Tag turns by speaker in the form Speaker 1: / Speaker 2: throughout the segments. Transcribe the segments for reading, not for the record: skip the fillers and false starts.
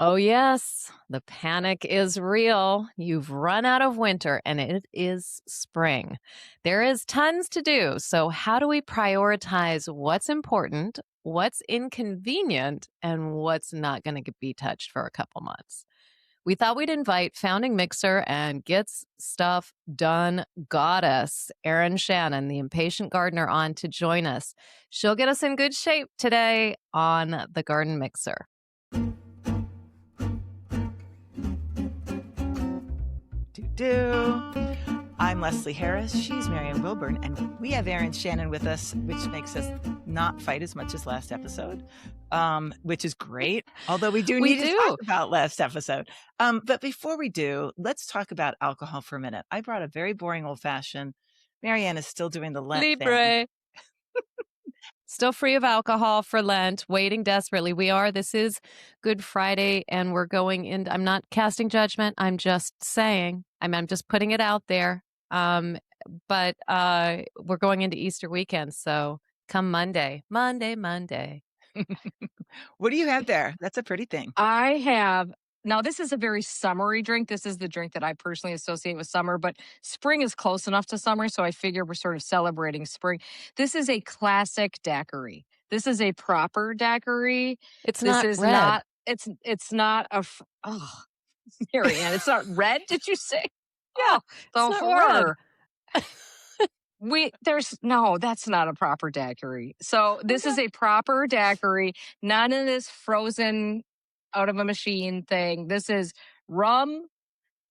Speaker 1: Oh, yes, the panic is real. You've run out of winter and it is spring. There is tons to do. So, how do we prioritize what's important, what's inconvenient, and what's not going to be touched for a couple months? We thought we'd invite founding mixer and gets stuff done goddess, Erin Shannon, the impatient gardener, on to join us. She'll get us in good shape today on the Garden Mixer.
Speaker 2: I'm Leslie Harris. She's Marian Wilburn, and we have Erin Shannon with us, which makes us not fight as much as last episode, which is great. Although we do need to talk about last episode. But before we do, let's talk about alcohol for a minute. I brought a very boring old fashioned. Marianne is still doing the Lent
Speaker 1: Libre.
Speaker 2: thing.
Speaker 1: Still free of alcohol for Lent, waiting desperately. This is Good Friday, and we're going in. I'm not casting judgment. I'm just saying, I'm just putting it out there. But we're going into Easter weekend. So come Monday.
Speaker 2: What do you have there? That's a pretty thing.
Speaker 3: I have. Now, this is a very summery drink. This is the drink that I personally associate with summer, but spring is close enough to summer, so I figure we're sort of celebrating spring. This is a classic daiquiri. This is a proper daiquiri.
Speaker 1: It's not red.
Speaker 3: It's not a. Oh, Marianne, it's not red. Did you say?
Speaker 1: Yeah,
Speaker 3: the horror. That's not a proper daiquiri. So this is a proper daiquiri. None of this frozen out of a machine thing. This is rum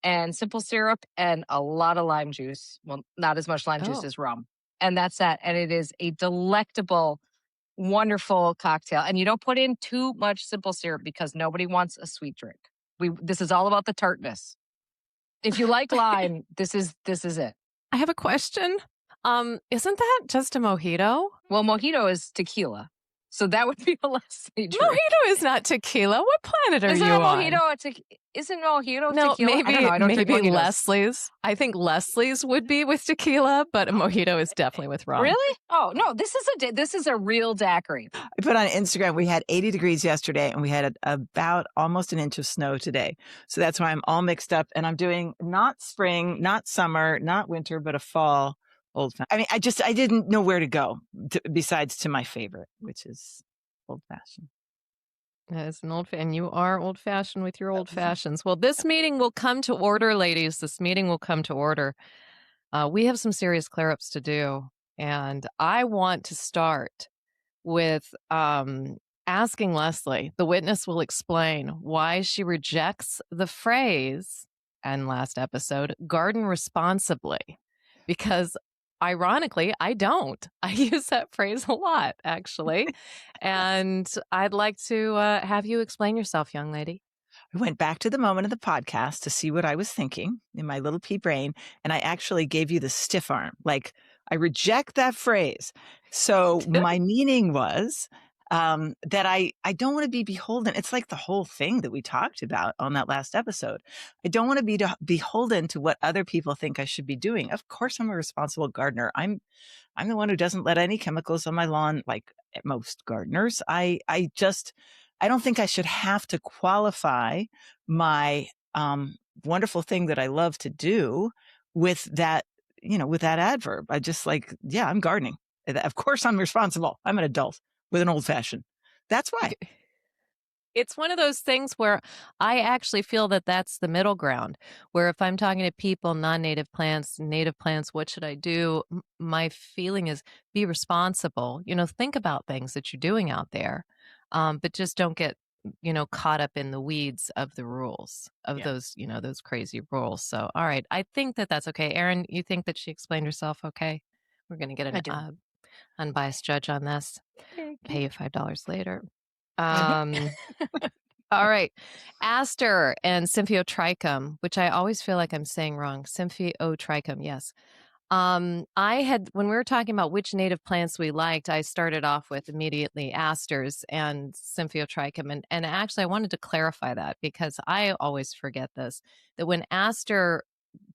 Speaker 3: and simple syrup and a lot of lime juice. Well, not as much lime juice as rum. And that's that. And it is a delectable, wonderful cocktail. And you don't put in too much simple syrup because nobody wants a sweet drink. This is all about the tartness. If you like lime, this is it.
Speaker 1: I have a question. Isn't that just a mojito?
Speaker 3: Well, mojito is tequila. So that would be a Leslie drink.
Speaker 1: Mojito is not tequila. What planet are you on?
Speaker 3: Isn't mojito
Speaker 1: no,
Speaker 3: tequila?
Speaker 1: Maybe Leslie's. I think Leslie's would be with tequila, but a mojito is definitely with rum.
Speaker 3: Really? Oh, no, this is a real daiquiri.
Speaker 2: I put on Instagram, we had 80 degrees yesterday and we had about almost an inch of snow today. So that's why I'm all mixed up and I'm doing not spring, not summer, not winter, but a fall. Old fashioned. I mean, I didn't know where to go besides to my favorite, which is old fashioned.
Speaker 1: That is and you are old fashioned with your old fashions. Well, this meeting will come to order, ladies. This meeting will come to order. We have some serious clear ups to do, and I want to start with asking Leslie. The witness will explain why she rejects the phrase, and last episode, garden responsibly, because ironically, I don't. I use that phrase a lot, actually. And I'd like to have you explain yourself, young lady.
Speaker 2: I went back to the moment of the podcast to see what I was thinking in my little pea brain. And I actually gave you the stiff arm. Like, I reject that phrase. So my meaning was that I don't want to be beholden. It's like the whole thing that we talked about on that last episode. I don't want to be beholden to what other people think I should be doing. Of course, I'm a responsible gardener. I'm the one who doesn't let any chemicals on my lawn, like most gardeners. I don't think I should have to qualify my wonderful thing that I love to do with that, with that adverb. I just I'm gardening. Of course, I'm responsible. I'm an adult with an old fashioned. That's why.
Speaker 1: It's one of those things where I actually feel that that's the middle ground, where if I'm talking to people, non-native plants, native plants, what should I do? My feeling is be responsible. Think about things that you're doing out there, but just don't get, caught up in the weeds of the rules of those crazy rules. So, all right. I think that that's okay. Erin, you think that she explained herself okay? We're going to get an unbiased judge on this. Pay you $5 later. All right. Aster and Symphyotrichum, which I always feel like I'm saying wrong. Symphyotrichum, yes. When we were talking about which native plants we liked, I started off with immediately asters and Symphyotrichum. And actually, I wanted to clarify that because I always forget this, that when aster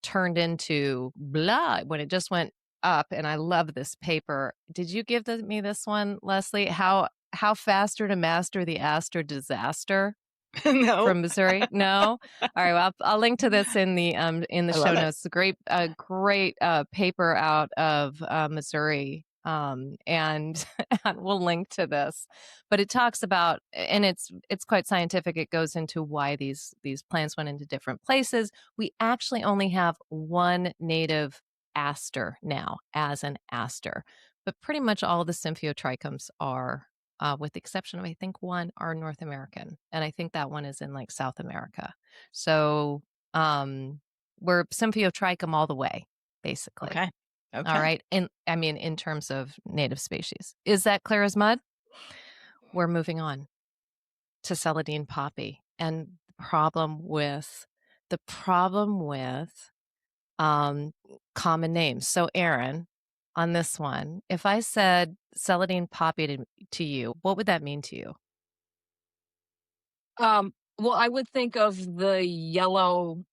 Speaker 1: turned into blah, when it just went up, and I love this paper. Did you give me this one, Leslie? How faster to master the aster disaster?
Speaker 2: No.
Speaker 1: From Missouri? No? All right, well, I'll link to this in the
Speaker 2: I
Speaker 1: show
Speaker 2: love it.
Speaker 1: notes. A great paper out of Missouri, and and we'll link to this. But it talks about, and it's quite scientific. It goes into why these plants went into different places. We actually only have one native aster now as an aster, but pretty much all the Symphyotrichums are, with the exception of, I think, one, are North American. And I think that one is in like South America. So we're Symphyotrichum all the way, basically.
Speaker 2: Okay.
Speaker 1: All right. And I mean, in terms of native species. Is that clear as mud? We're moving on to Celandine poppy. And the problem with common names. So, Erin, on this one, if I said Celandine poppy to you, what would that mean to you?
Speaker 3: Well, I would think of the yellow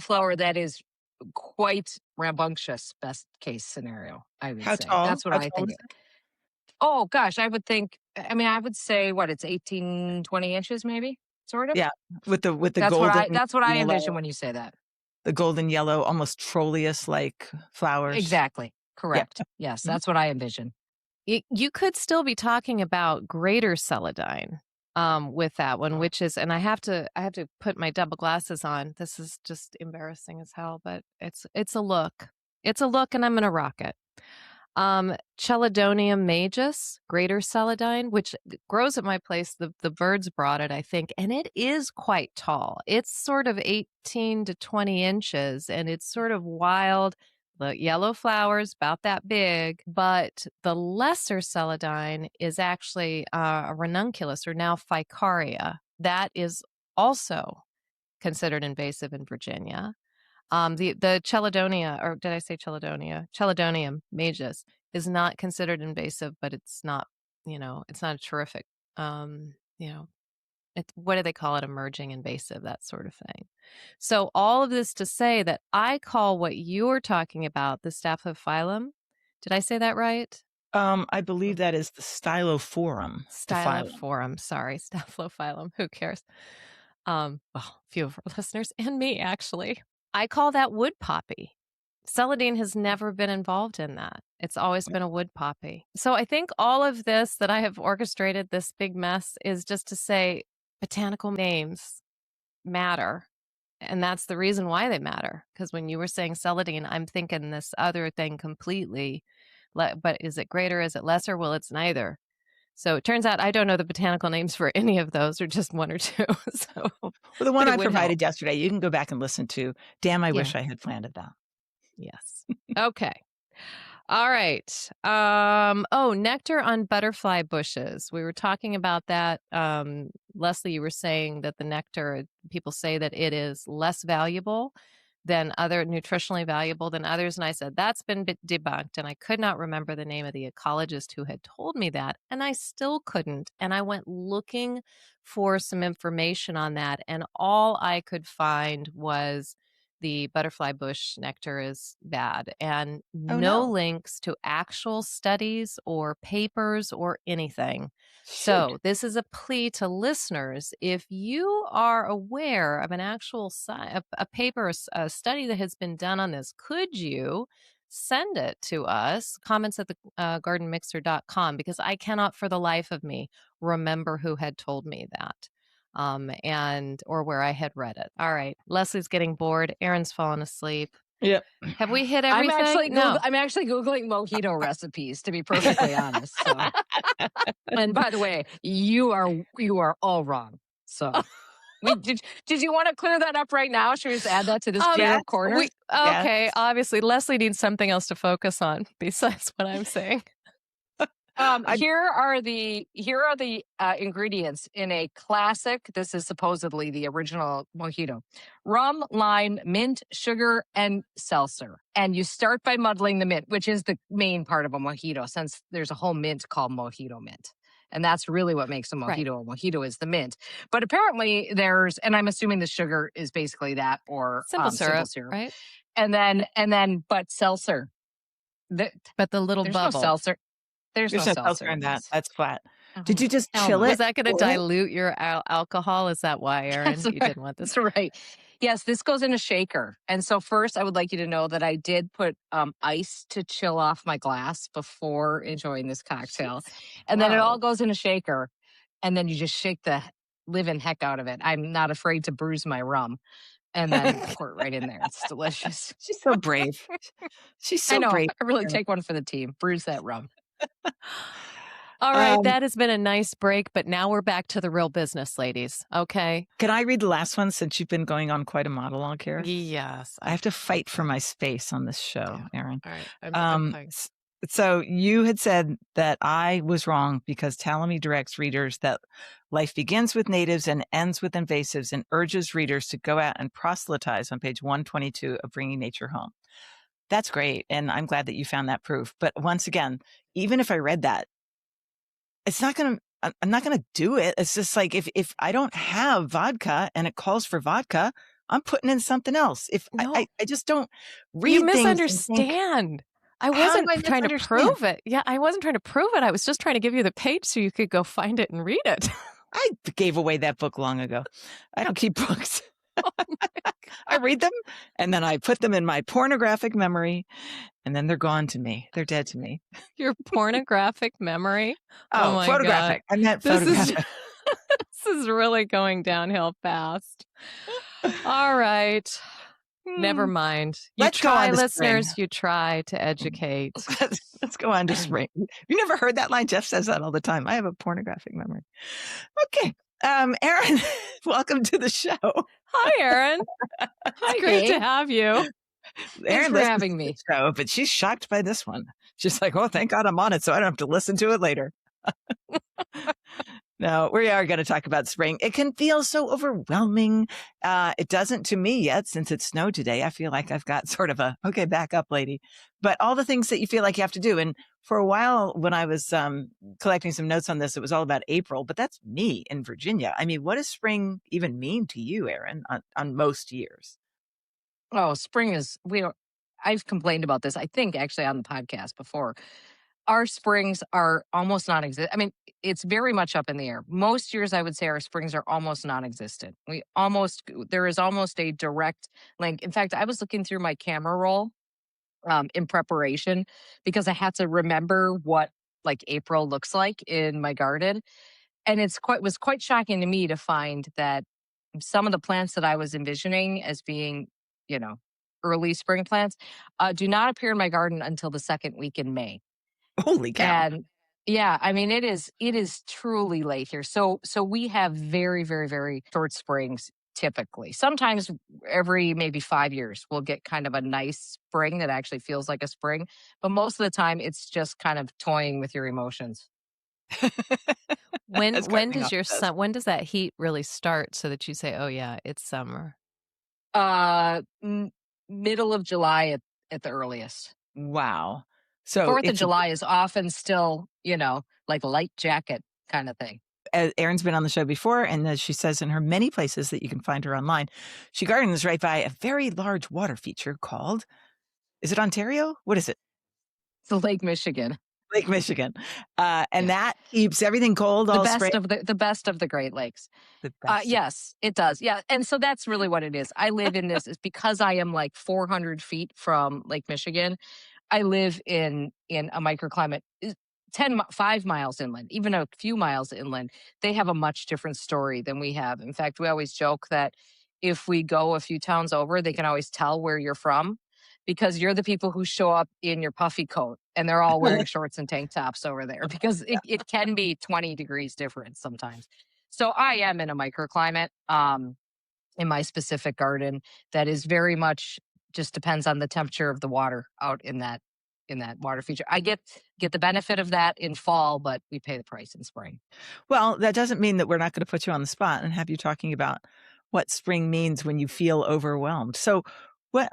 Speaker 3: flower that is quite rambunctious, best case scenario, I would
Speaker 2: How
Speaker 3: say.
Speaker 2: tall?
Speaker 3: That's what
Speaker 2: How
Speaker 3: I
Speaker 2: tall
Speaker 3: think.
Speaker 2: is it?
Speaker 3: Oh gosh, I would think, I mean, I would say what, it's 18, 20 inches maybe, sort of.
Speaker 2: Yeah, with the golden
Speaker 3: That's what I envision
Speaker 2: yellow,
Speaker 3: when you say that.
Speaker 2: almost Troilus-like flowers.
Speaker 3: Exactly. Correct. Yes,
Speaker 2: Mhm.
Speaker 3: that's what I envision.
Speaker 1: You could still be talking about greater celandine with that one, which is, and I have to put my double glasses on. This is just embarrassing as hell, but it's a look. It's a look, and I'm gonna rock it. Chelidonium majus, greater celandine, which grows at my place. The birds brought it, I think, and it is quite tall. It's sort of 18 to 20 inches, and it's sort of wild. The yellow flowers about that big, but the lesser celandine is actually a ranunculus, or now Ficaria. That is also considered invasive in Virginia. The Chelidonia, or did I say Chelidonia? Chelidonium majus is not considered invasive, but it's not, it's not a terrific, um, you know, what do they call it? Emerging invasive, that sort of thing. So all of this to say that I call what you're talking about the Staphylum. Did I say that right?
Speaker 2: I believe that is the Stylophorum, the phylum.
Speaker 1: Styloforum, sorry, Staphylum. Who cares? Well, few of our listeners and me, actually. I call that wood poppy. Celandine has never been involved in that. It's always been a wood poppy. So I think all of this that I have orchestrated, this big mess, is just to say botanical names matter. And that's the reason why they matter. Because when you were saying celandine, I'm thinking this other thing completely. But is it greater? Is it lesser? Well, it's neither. So it turns out I don't know the botanical names for any of those, or just one or two. So,
Speaker 2: Well, the one
Speaker 1: but it
Speaker 2: I
Speaker 1: would help.
Speaker 2: provided yesterday, you can go back and listen to. Damn, I
Speaker 1: Yeah.
Speaker 2: wish I had planned that.
Speaker 1: Yes. Okay. All right. Nectar on butterfly bushes. We were talking about that. Leslie, you were saying that the nectar, people say that it is less valuable than nutritionally valuable than others. And I said, that's been debunked. And I could not remember the name of the ecologist who had told me that. And I still couldn't. And I went looking for some information on that. And all I could find was the butterfly bush nectar is bad, and
Speaker 2: Oh,
Speaker 1: no
Speaker 2: no.
Speaker 1: links to actual studies or papers or anything.
Speaker 2: Shoot.
Speaker 1: So this is a plea to listeners. If you are aware of an actual a paper, a study that has been done on this, could you send it to us? Comments at the gardenmixer.com, because I cannot for the life of me remember who had told me that. Or where I had read it. All right. Leslie's getting bored. Erin's fallen asleep.
Speaker 2: Yep.
Speaker 1: Have we hit everything?
Speaker 3: I'm actually Googling mojito recipes, to be perfectly honest. So. And by the way, you are all wrong. So did you want to clear that up right now? Should we just add that to this
Speaker 2: yes,
Speaker 3: corner?
Speaker 1: Okay, obviously Leslie needs something else to focus on besides what I'm saying.
Speaker 3: Here are the ingredients in a classic. This is supposedly the original mojito: rum, lime, mint, sugar, and seltzer. And you start by muddling the mint, which is the main part of a mojito, since there's a whole mint called mojito mint. And that's really what makes a mojito.
Speaker 1: Right.
Speaker 3: A mojito is the mint. But apparently and I'm assuming the sugar is basically that, or
Speaker 1: simple syrup, right?
Speaker 3: And then, but seltzer.
Speaker 1: But the little
Speaker 3: there's
Speaker 1: bubble.
Speaker 3: no seltzer. There's no seltzer
Speaker 2: in that. That's flat. Did you just
Speaker 3: hell
Speaker 2: chill
Speaker 3: no.
Speaker 2: it?
Speaker 1: Was that gonna
Speaker 2: Cool it?
Speaker 1: dilute your alcohol? Is that why, Erin?
Speaker 3: That's
Speaker 1: You
Speaker 3: right.
Speaker 1: didn't want this?
Speaker 3: That's right. Yes, this goes in a shaker. And so first I would like you to know that I did put ice to chill off my glass before enjoying this cocktail.
Speaker 2: Jeez.
Speaker 3: And then it all
Speaker 2: Wow.
Speaker 3: goes in a shaker. And then you just shake the living heck out of it. I'm not afraid to bruise my rum and then pour it right in there. It's delicious.
Speaker 2: She's so brave. She's
Speaker 3: I
Speaker 2: so
Speaker 3: know.
Speaker 2: brave.
Speaker 3: I really take one for the team. Bruise that rum.
Speaker 1: All right,
Speaker 2: Um,
Speaker 1: that has been a nice break, but now we're back to the real business, ladies. Okay?
Speaker 2: Can I read the last one since you've been going on quite a monologue here?
Speaker 1: Yes.
Speaker 2: I have to fight for my space on this show,
Speaker 1: Yeah.
Speaker 2: Erin.
Speaker 1: All right. I'm playing.
Speaker 2: So you had said that I was wrong because Ptolemy directs readers that life begins with natives and ends with invasives and urges readers to go out and proselytize on page 122 of Bringing Nature Home. That's great. And I'm glad that you found that proof. But once again, even if I read that, I'm not going to do it. It's just like, if I don't have vodka and it calls for vodka, I'm putting in something else. If
Speaker 1: No.
Speaker 2: I just don't read
Speaker 1: You
Speaker 2: things and think,
Speaker 1: misunderstand. I
Speaker 2: How do
Speaker 1: wasn't
Speaker 2: I
Speaker 1: trying to
Speaker 2: misunderstand?
Speaker 1: prove it. Yeah, I wasn't trying to prove it. I was just trying to give you the page so you could go find it and read it.
Speaker 2: I gave away that book long ago. I don't keep books.
Speaker 1: Oh
Speaker 2: I read them and then I put them in my pornographic memory and then they're gone to me. They're dead to me.
Speaker 1: Your pornographic memory. Oh my God.
Speaker 2: Photographic. I meant
Speaker 1: This is
Speaker 2: photographic.
Speaker 1: this is really going downhill fast. All right. Never mind. You
Speaker 2: Let's go on
Speaker 1: try,
Speaker 2: to
Speaker 1: listeners.
Speaker 2: spring.
Speaker 1: You try to educate.
Speaker 2: Let's go on to spring. You never heard that line? Jeff says that all the time. I have a pornographic memory. Okay. Erin, welcome to the show.
Speaker 1: Hi, Erin.
Speaker 3: Hi,
Speaker 1: Great to
Speaker 3: babe.
Speaker 1: have you.
Speaker 3: Thanks
Speaker 2: Erin
Speaker 3: for
Speaker 2: listens
Speaker 3: having
Speaker 2: to
Speaker 3: me.
Speaker 2: the show, but she's shocked by this one. She's like, oh, thank God I'm on it so I don't have to listen to it later. No, we are going to talk about spring. It can feel so overwhelming. It doesn't to me yet since it snowed today. I feel like I've got sort of a, okay, back up, lady. But all the things that you feel like you have to do. And for a while when I was collecting some notes on this, it was all about April, but that's me in Virginia. I mean, what does spring even mean to you, Erin, on most years?
Speaker 3: Oh, spring is, I've complained about this, I think, actually on the podcast before. Our springs are almost non-existent. I mean, it's very much up in the air. Most years, I would say our springs are almost non-existent. There is almost a direct link. In fact, I was looking through my camera roll in preparation because I had to remember what like April looks like in my garden. And was quite shocking to me to find that some of the plants that I was envisioning as being, you know, early spring plants, do not appear in my garden until the second week in May.
Speaker 2: Holy cow.
Speaker 3: And yeah, I mean it is truly late here. So we have very, very, very short springs typically. Sometimes every maybe 5 years we'll get kind of a nice spring that actually feels like a spring. But most of the time it's just kind of toying with your emotions.
Speaker 1: When
Speaker 2: That's
Speaker 1: when
Speaker 2: cracking
Speaker 1: does
Speaker 2: up
Speaker 1: your
Speaker 2: at us.
Speaker 1: sun when does that heat really start so that you say, "Oh yeah, it's summer"?
Speaker 3: Middle of July at the earliest.
Speaker 2: Wow. So
Speaker 3: 4th of
Speaker 2: it's
Speaker 3: July is often still, like light jacket kind of thing.
Speaker 2: Erin's been on the show before, and as she says in her many places that you can find her online, she gardens right by a very large water feature called, is it Ontario? What is it?
Speaker 3: So Lake Michigan.
Speaker 2: Lake Michigan. And
Speaker 3: Yeah.
Speaker 2: that keeps everything cold all spring.
Speaker 3: The best of the Great Lakes.
Speaker 2: The best.
Speaker 3: Yes, it does. Yeah. And so that's really what it is. I live in this is because I am like 400 feet from Lake Michigan. I live in a microclimate 5 miles inland, even a few miles inland. They have a much different story than we have. In fact, we always joke that if we go a few towns over, they can always tell where you're from because you're the people who show up in your puffy coat and they're all wearing shorts and tank tops over there because it can be 20 degrees difference sometimes. So I am in a microclimate in my specific garden that is very much just depends on the temperature of the water out in that water feature. I get the benefit of that in fall, but we pay the price in spring.
Speaker 2: Well, that doesn't mean that we're not going to put you on the spot and have you talking about what spring means when you feel overwhelmed. So what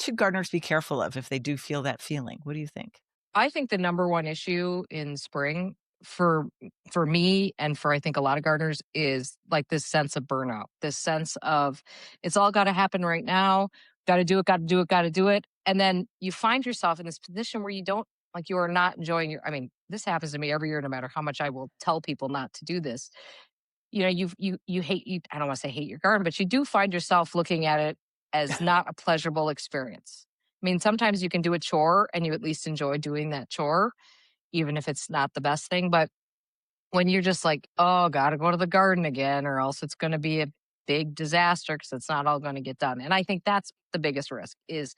Speaker 2: should gardeners be careful of if they do feel that feeling? What do you think?
Speaker 3: I think the number one issue in spring for me and for I think a lot of gardeners is like this sense of burnout, this sense of it's all got to happen right now, got to do it, got to do it, got to do it. And then you find yourself in this position where you don't like you are not enjoying your, I mean, this happens to me every year, no matter how much I will tell people not to do this. You know, you hate, you, I don't want to say hate your garden, but you do find yourself looking at it as not a pleasurable experience. I mean, sometimes you can do a chore and you at least enjoy doing that chore, even if it's not the best thing. But when you're just like, oh, gotta go to the garden again, or else it's going to be a big disaster because it's not all going to get done. And I think that's the biggest risk, is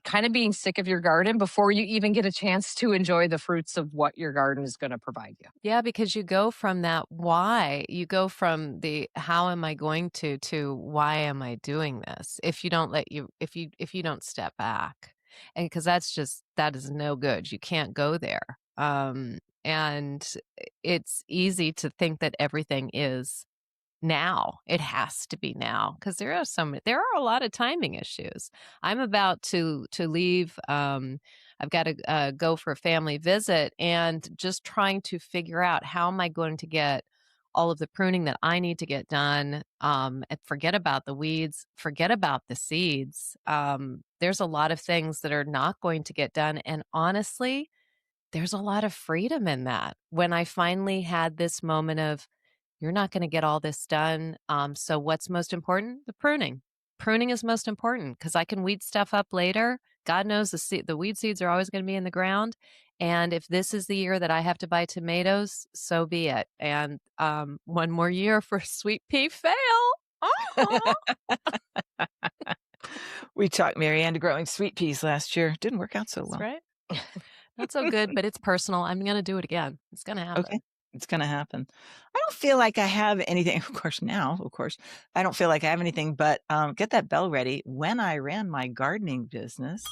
Speaker 3: kind of being sick of your garden before you even get a chance to enjoy the fruits of what your garden is going to provide you.
Speaker 1: Yeah, because you go from that why, you go from the how am I going to why am I doing this? If you don't let you if you don't step back. And because that is no good. You can't go there. And it's easy to think that everything is now. It has to be now because there are a lot of timing issues. I'm about to leave. I've got to go for a family visit and just trying to figure out how am I going to get all of the pruning that I need to get done. And forget about the weeds, forget about the seeds. There's a lot of things that are not going to get done. And honestly, there's a lot of freedom in that. When I finally had this moment of, you're not going to get all this done. So what's most important? The pruning. Pruning is most important because I can weed stuff up later. God knows the weed seeds are always going to be in the ground. And if this is the year that I have to buy tomatoes, so be it. And one more year for sweet pea fail. Oh,
Speaker 2: We talked Marianne to growing sweet peas last year. Didn't work out so
Speaker 1: that's
Speaker 2: well.
Speaker 1: right. Not so good, but it's personal. I'm going to do it again. It's going to happen.
Speaker 2: Okay. It's going to happen. I don't feel like I have anything. Of course, I don't feel like I have anything, but get that bell ready. When I ran my gardening business,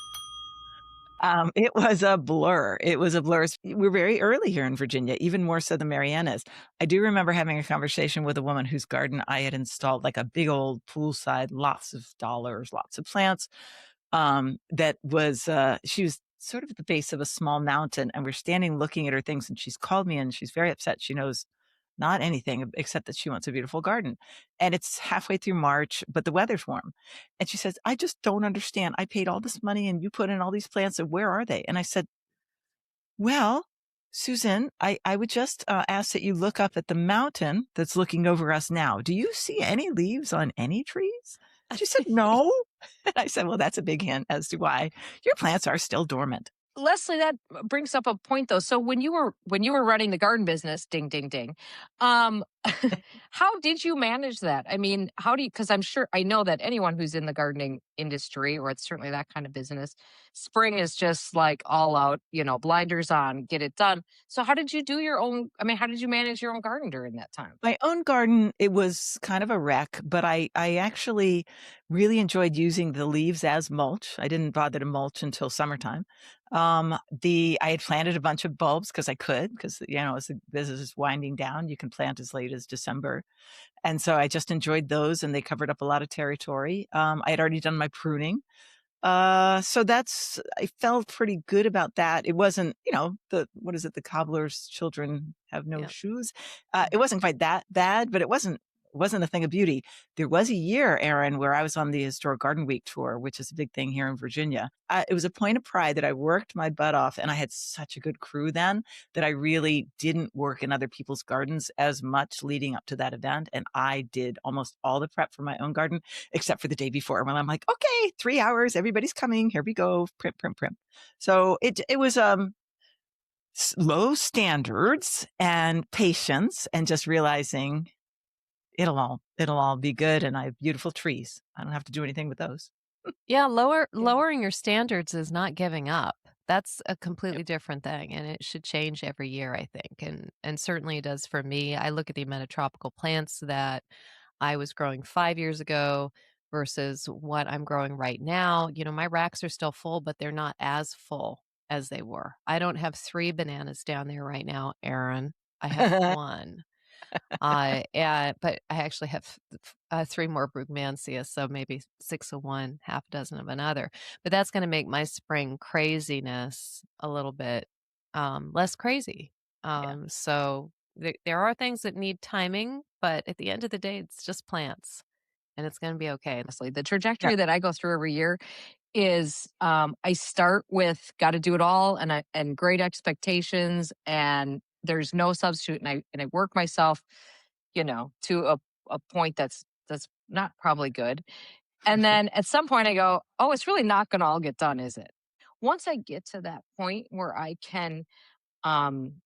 Speaker 2: it was a blur. It was a blur. We're very early here in Virginia, even more so than Marianne is. I do remember having a conversation with a woman whose garden I had installed, like a big old poolside, lots of dollars, lots of plants. That was, she was sort of at the base of a small mountain, and we're standing looking at her things, and she's called me and she's very upset. She knows not anything except that she wants a beautiful garden. And it's halfway through March, but the weather's warm. And she says, I just don't understand. I paid all this money and you put in all these plants, and where are they? And I said, well, Susan, I would just ask that you look up at the mountain that's looking over us now. Do you see any leaves on any trees? She said, no. And I said, well, that's a big hint as to why your plants are still dormant.
Speaker 3: Leslie, that brings up a point though. So when you were running the garden business, ding ding ding, um, how did you manage that? I mean, how do you? Because I'm sure I know that anyone who's in the gardening industry, or it's certainly that kind of business, spring is just like all out, blinders on, get it done. So how did you do your own? I mean, how did you manage your own garden during that time?
Speaker 2: My own garden, it was kind of a wreck, but I actually really enjoyed using the leaves as mulch. I didn't bother to mulch until summertime. I had planted a bunch of bulbs because I could, because, as the business is winding down, you can plant as late as December. And so I just enjoyed those, and they covered up a lot of territory. I had already done my pruning. So I felt pretty good about that. It wasn't, what is it? The cobbler's children have no
Speaker 1: Yeah.
Speaker 2: shoes. It wasn't quite that bad, but it wasn't a thing of beauty. There was a year, Erin, where I was on the Historic Garden Week tour, which is a big thing here in Virginia. It was a point of pride that I worked my butt off, and I had such a good crew then that I really didn't work in other people's gardens as much leading up to that event. And I did almost all the prep for my own garden, except for the day before when I'm like, okay, 3 hours, everybody's coming. Here we go. Primp, primp, primp. So it was, low standards and patience, and just realizing it'll all be good. And I have beautiful trees. I don't have to do anything with those.
Speaker 1: Yeah, lowering your standards is not giving up. That's a completely different thing, and it should change every year, I think, and certainly it does for me. I look at the amount of tropical plants that I was growing 5 years ago versus what I'm growing right now. My racks are still full, but they're not as full as they were. I don't have 3 bananas down there right now, Erin. I have 1. But I actually have 3 more Brugmansias, so maybe 6 of one, half a dozen of another. But that's going to make my spring craziness a little bit less crazy.
Speaker 2: Yeah.
Speaker 1: So there are things that need timing, but at the end of the day, it's just plants, and it's going to be okay.
Speaker 3: Honestly, the trajectory that I go through every year is I start with got to do it all and great expectations and there's no substitute and I work myself, to a point that's not probably good. And then at some point I go, "Oh, it's really not going to all get done, is it?" Once I get to that point where I can um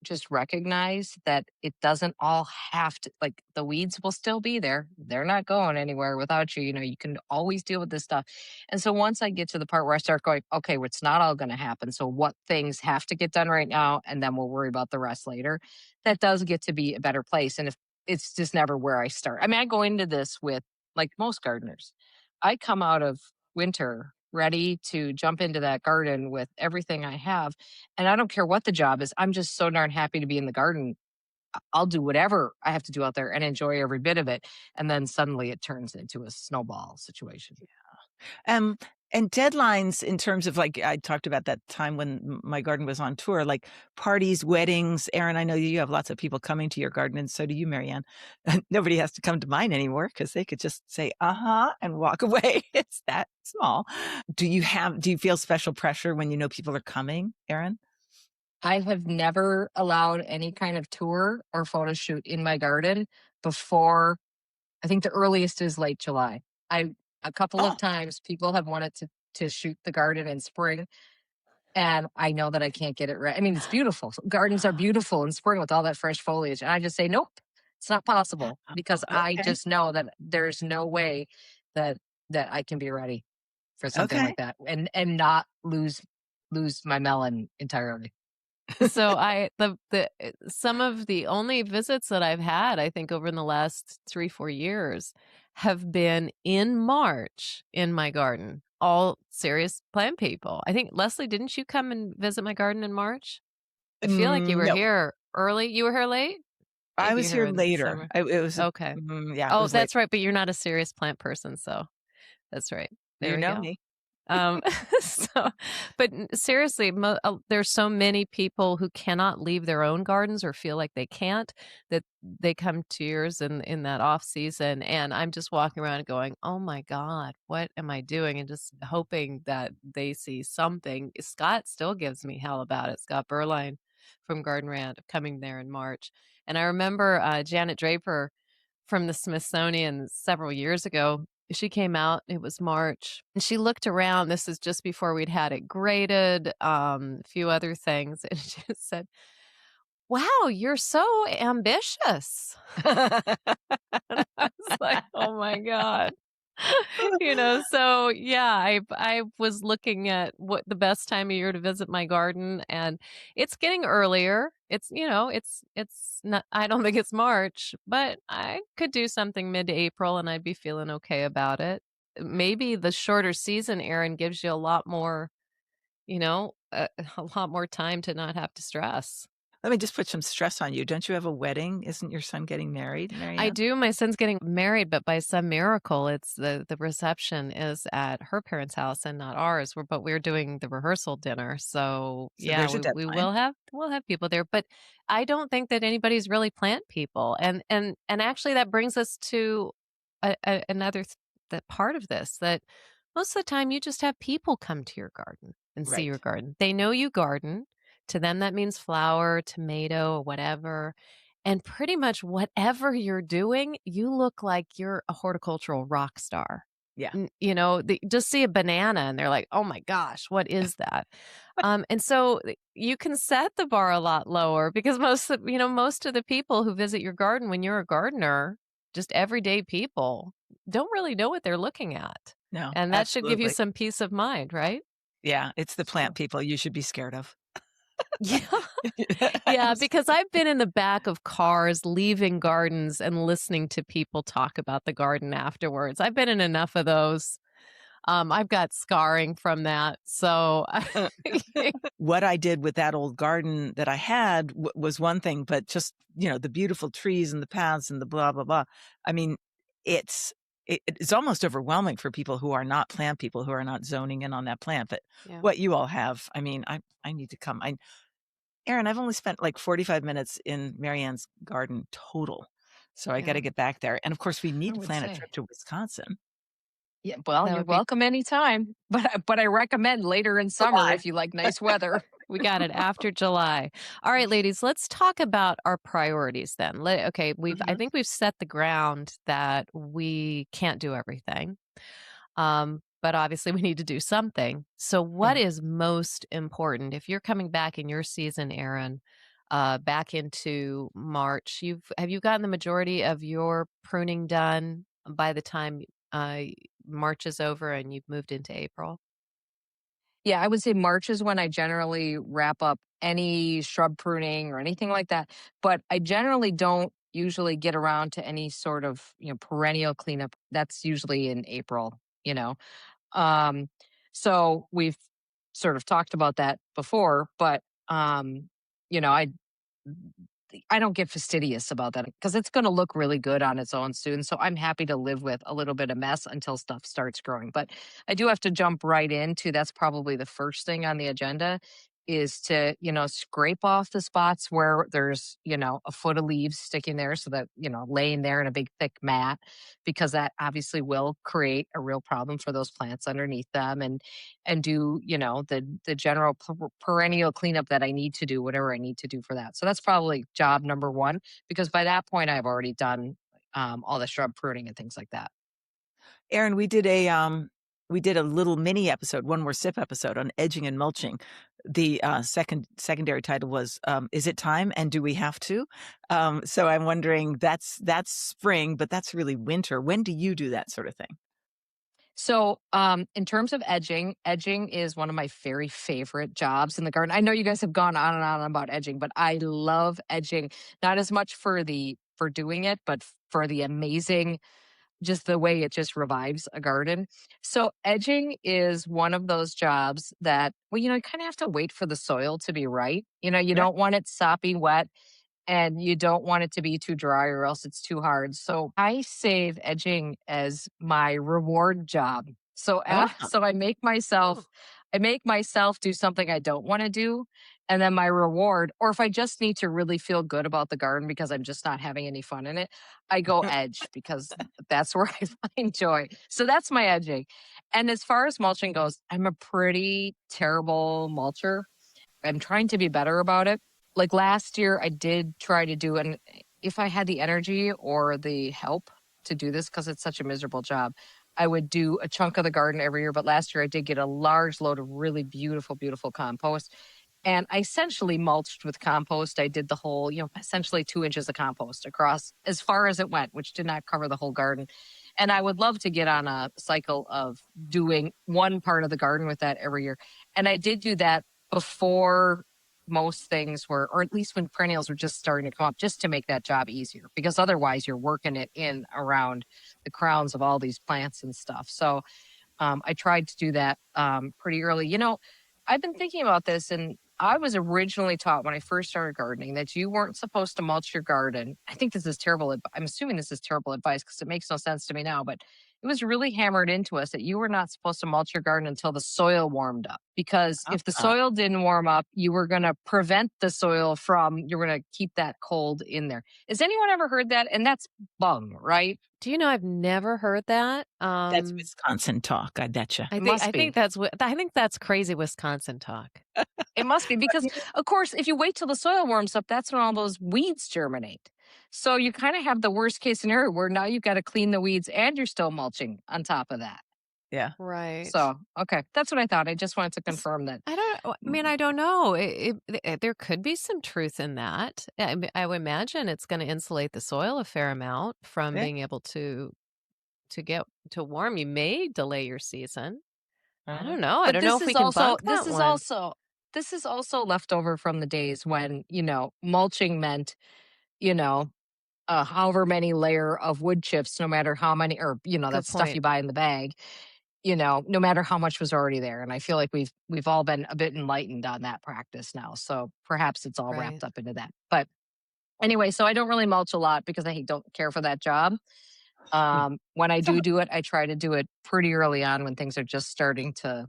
Speaker 3: just recognize that it doesn't all have to, like, the weeds will still be there, they're not going anywhere without you, you can always deal with this stuff. And so once I get to the part where I start going, okay, well, it's not all going to happen, so what things have to get done right now and then we'll worry about the rest later, that does get to be a better place. And if it's just never where I start, I mean, I go into this with, like most gardeners, I come out of winter ready to jump into that garden with everything I have, and I don't care what the job is. I'm just so darn happy to be in the garden. I'll do whatever I have to do out there and enjoy every bit of it. And then suddenly it turns into a snowball situation.
Speaker 2: Um, and deadlines in terms of, like, I talked about that time when my garden was on tour, like parties, weddings. Erin, I know you have lots of people coming to your garden, and so do you, Marianne. Nobody has to come to mine anymore because they could just say, uh-huh, and walk away. It's that small. Do you feel special pressure when you know people are coming, Erin?
Speaker 3: I have never allowed any kind of tour or photo shoot in my garden before. I think the earliest is late July. I A couple of
Speaker 2: Oh,
Speaker 3: times people have wanted to shoot the garden in spring. And I know that I can't get it right. I mean, it's beautiful. Gardens are beautiful in spring with all that fresh foliage. And I just say, nope, it's not possible because I
Speaker 2: okay.
Speaker 3: just know that there's no way that I can be ready for something
Speaker 2: Okay.
Speaker 3: like that and not lose my melon entirely.
Speaker 1: So some of the only visits that I've had, I think, over in the last 3, 4 years have been in March in my garden, all serious plant people. I think, Leslie, didn't you come and visit my garden in March? I feel like you were
Speaker 2: No,
Speaker 1: here early. You were here late?
Speaker 2: I
Speaker 1: Maybe
Speaker 2: was
Speaker 1: you're here
Speaker 2: here
Speaker 1: in the
Speaker 2: later.
Speaker 1: summer.
Speaker 2: It was,
Speaker 1: Okay.
Speaker 2: yeah, it
Speaker 1: Oh,
Speaker 2: was late.
Speaker 1: that's right, but you're not a serious plant person, so that's right. There
Speaker 2: You
Speaker 1: we
Speaker 2: know
Speaker 1: go.
Speaker 2: me.
Speaker 1: Um, so, but seriously, there's so many people who cannot leave their own gardens or feel like they can't, that they come to yours in that off season. And I'm just walking around going, oh my God, what am I doing? And just hoping that they see something. Scott still gives me hell about it. Scott Berline from Garden Rant coming there in March. And I remember Janet Draper from the Smithsonian several years ago. She came out, it was March, and she looked around. This is just before we'd had it graded, a few other things. And she said, wow, you're so ambitious. And I was like, oh my God. So yeah, I was looking at what the best time of year to visit my garden, and it's getting earlier. It's not, I don't think it's March, but I could do something mid to April and I'd be feeling okay about it. Maybe the shorter season, Erin, gives you a lot more, a lot more time to not have to stress.
Speaker 2: Let me just put some stress on you. Don't you have a wedding? Isn't your son getting married,
Speaker 1: I
Speaker 2: Marianne?
Speaker 1: do. My son's getting married, but by some miracle, it's the reception is at her parents' house and not ours. We're doing the rehearsal dinner. So
Speaker 2: So
Speaker 1: yeah,
Speaker 2: there's a
Speaker 1: we
Speaker 2: deadline.
Speaker 1: will have people there, but I don't think that anybody's really plant people. And actually that brings us to another that part of this, that most of the time you just have people come to your garden and see your
Speaker 2: Right.
Speaker 1: garden. They know you garden. To them that means flower, tomato, or whatever. And pretty much whatever you're doing, you look like you're a horticultural rock star.
Speaker 2: Yeah.
Speaker 1: They just see a banana and they're like, "Oh my gosh, what is that?" And so you can set the bar a lot lower because most of the people who visit your garden when you're a gardener, just everyday people, don't really know what they're looking at.
Speaker 2: No,
Speaker 1: And that should give you
Speaker 2: absolutely.
Speaker 1: some peace of mind, right?
Speaker 2: Yeah, it's the plant
Speaker 1: So,
Speaker 2: people you should be scared of.
Speaker 1: yeah. Yeah, because I've been in the back of cars leaving gardens and listening to people talk about the garden afterwards. I've been in enough of those. I've got scarring from that. So,
Speaker 2: What I did with that old garden that I had was one thing, but just, the beautiful trees and the paths and the blah, blah, blah. I mean, it's it's almost overwhelming for people who are not plant people, who are not zoning in on that plant. But
Speaker 1: yeah,
Speaker 2: what you all have, I mean, I need to come. Erin, I've only spent like 45 minutes in Marianne's garden total. So I got
Speaker 1: yeah,
Speaker 2: to get back there. And of course, we
Speaker 3: I
Speaker 2: need to
Speaker 3: would
Speaker 2: plan a trip
Speaker 3: say.
Speaker 2: to Wisconsin.
Speaker 3: Yeah, well,
Speaker 1: That
Speaker 3: you're
Speaker 1: would be
Speaker 3: welcome anytime, but I recommend later in summer
Speaker 2: July.
Speaker 3: if you like nice weather.
Speaker 1: we got it after July. All right, ladies, let's talk about our priorities then. Okay, I
Speaker 2: Mhm.
Speaker 1: think we've set the ground that we can't do everything. But obviously we need to do something. So what
Speaker 2: Mhm.
Speaker 1: is most important if you're coming back in your season, Erin, back into March? Have you gotten the majority of your pruning done by the time uh, March is over and you've moved into April?
Speaker 3: Yeah, I would say March is when I generally wrap up any shrub pruning or anything like that, but I generally don't usually get around to any sort of, perennial cleanup. That's usually in April, you know. Um, so we've sort of talked about that before, but you know, I I don't get fastidious about that because it's going to look really good on its own soon. So I'm happy to live with a little bit of mess until stuff starts growing. But I do have to jump right into that's probably the first thing on the agenda is to, scrape off the spots where there's, a foot of leaves sticking there so that, laying there in a big thick mat, because that obviously will create a real problem for those plants underneath them and do, the general perennial cleanup that I need to do, whatever I need to do for that. So that's probably job number one, because by that point I've already done all the shrub pruning and things like that.
Speaker 2: Erin, we did a little mini episode, one more sip episode on edging and mulching. The secondary title was "Is it time and do we have to?" So I'm wondering that's spring, but that's really winter. When do you do that sort of thing?
Speaker 3: So, in terms of edging is one of my very favorite jobs in the garden. I know you guys have gone on and on about edging, but I love edging, not as much for doing it, but for the amazing, just the way it just revives a garden. So edging is one of those jobs that, well, you kind of have to wait for the soil to be right. You
Speaker 2: Right.
Speaker 3: don't want it soppy wet and you don't want it to be too dry or else it's too hard. So I save edging as my reward job. So
Speaker 2: Ah,
Speaker 3: so I make myself do something I don't want to do, and then my reward, or if I just need to really feel good about the garden because I'm just not having any fun in it, I go edge because that's where I find joy. So that's my edging. And as far as mulching goes, I'm a pretty terrible mulcher. I'm trying to be better about it. Like last year, I did try to do, and if I had the energy or the help to do this, because it's such a miserable job, I would do a chunk of the garden every year. But last year, I did get a large load of really beautiful, beautiful compost. And I essentially mulched with compost. I did the whole, essentially 2 inches of compost across as far as it went, which did not cover the whole garden. And I would love to get on a cycle of doing one part of the garden with that every year. And I did do that before most things were, or at least when perennials were just starting to come up, just to make that job easier, because otherwise you're working it in around the crowns of all these plants and stuff. So I tried to do that pretty early. I've been thinking about this, and I was originally taught when I first started gardening that you weren't supposed to mulch your garden. I think this is terrible. I'm assuming this is terrible advice because it makes no sense to me now, but it was really hammered into us that you were not supposed to mulch your garden until the soil warmed up. Because if the
Speaker 2: ah.
Speaker 3: soil didn't warm up, you were going to prevent the soil from, you're going to keep that cold in there. Has anyone ever heard that? And that's bung, right?
Speaker 1: Do you know I've never heard that?
Speaker 2: That's Wisconsin talk, I betcha.
Speaker 3: It must be.
Speaker 1: I think that's crazy Wisconsin talk.
Speaker 3: It must be because, of course, if you wait till the soil warms up, that's when all those weeds germinate. So you kind of have the worst case scenario where now you've got to clean the weeds and you're still mulching on top of that.
Speaker 2: Yeah.
Speaker 1: Right.
Speaker 3: So, okay, that's what I thought. I just wanted to
Speaker 1: S-
Speaker 3: confirm that.
Speaker 1: I mean, I don't know. There could be some truth in that. I would imagine it's going to insulate the soil a fair amount from
Speaker 2: Yeah.
Speaker 1: being able to get to warm. You may delay your season. I
Speaker 2: Uh-huh.
Speaker 1: don't know. I
Speaker 3: But
Speaker 1: don't know if we can bunk that one.
Speaker 3: this is also left over from the days when, mulching meant, you know, however many layer of wood chips, no matter how many, or, that
Speaker 1: Good
Speaker 3: stuff
Speaker 1: point.
Speaker 3: you buy in the bag, no matter how much was already there. And I feel like we've all been a bit enlightened on that practice now. So perhaps it's all
Speaker 1: Right.
Speaker 3: wrapped up into that. But anyway, so I don't really mulch a lot because I don't care for that job. When I
Speaker 2: So
Speaker 3: do it, I try to do it pretty early on when things are just starting to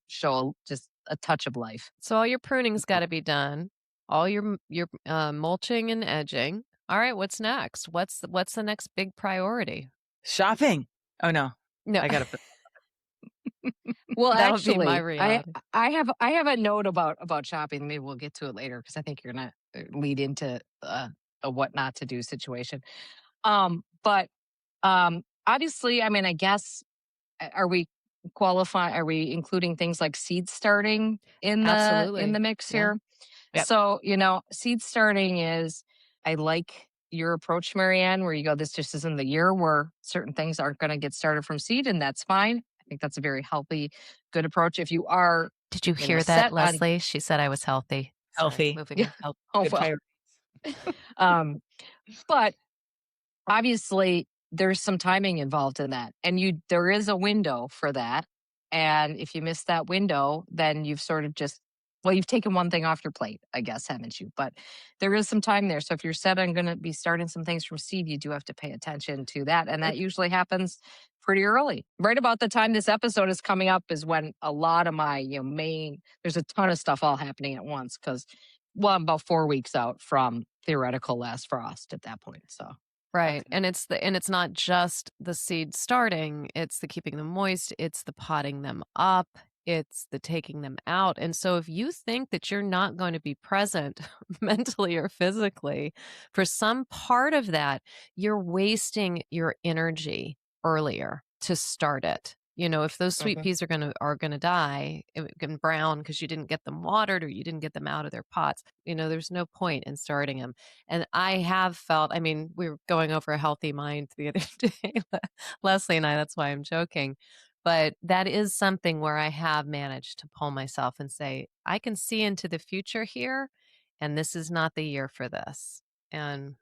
Speaker 3: show just a touch of life.
Speaker 1: So all your pruning's got to be done. All your mulching and edging. All right, what's next? What's the next big priority?
Speaker 2: shopping. Oh no.
Speaker 1: No.
Speaker 2: I got to put.
Speaker 3: Well,
Speaker 1: That would be my
Speaker 3: actually,
Speaker 1: reality.
Speaker 3: I have a note about shopping. Maybe we'll get to it later because I think you're gonna lead into a what not to do situation. But obviously, I mean, I guess are we qualify? Are we including things like seed starting in the
Speaker 1: Absolutely.
Speaker 3: mix
Speaker 1: Yeah.
Speaker 3: here?
Speaker 2: Yep.
Speaker 3: So seed starting is I like your approach, Marianne, where you go, this just isn't the year where certain things aren't going to get started from seed, and that's fine. I think that's a very healthy, good approach. If you are,
Speaker 1: Did you hear that,
Speaker 3: set on,
Speaker 1: Leslie? She said I was healthy. Sorry,
Speaker 2: Healthy.
Speaker 1: moving
Speaker 3: yeah,
Speaker 1: on.
Speaker 2: Health,
Speaker 3: oh
Speaker 2: good
Speaker 3: well,
Speaker 2: priority.
Speaker 3: um, but obviously there's some timing involved in that, and there is a window for that, and if you miss that window, then you've sort of just, well, you've taken one thing off your plate, I guess, haven't you? But there is some time there, so if you're set on going to be starting some things from seed, you do have to pay attention to that, and that usually happens pretty early. Right about the time this episode is coming up is when a lot of my main, there's a ton of stuff all happening at once, because well, I'm about 4 weeks out from theoretical last frost at that point, so
Speaker 1: Right.
Speaker 3: that's
Speaker 1: And it's not just the seed starting, it's the keeping them moist, it's the potting them up, it's the taking them out. And so if you think that you're not going to be present mentally or physically for some part of that, you're wasting your energy earlier to start it. If those sweet
Speaker 3: Mhm.
Speaker 1: peas are gonna die and brown because you didn't get them watered or you didn't get them out of their pots, there's no point in starting them. And I have felt, I mean, we were going over a healthy mind the other day, Leslie and I, that's why I'm joking. But that is something where I have managed to pull myself and say, I can see into the future here, and this is not the year for this. And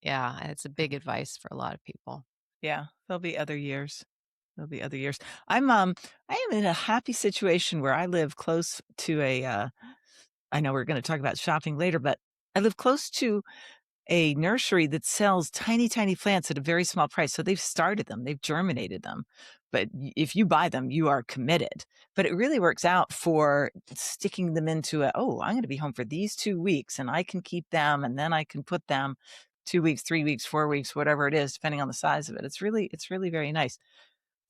Speaker 1: yeah, it's a big advice for a lot of people.
Speaker 2: Yeah, there'll be other years. There'll be other years. I am in a happy situation where I live close to I know we're going to talk about shopping later, but I live close to a nursery that sells tiny, tiny plants at a very small price. So they've started them, they've germinated them. But if you buy them, you are committed. But it really works out for sticking them into I'm going to be home for these 2 weeks and I can keep them and then I can put them 2 weeks, 3 weeks, 4 weeks, whatever it is, depending on the size of it. It's really very nice.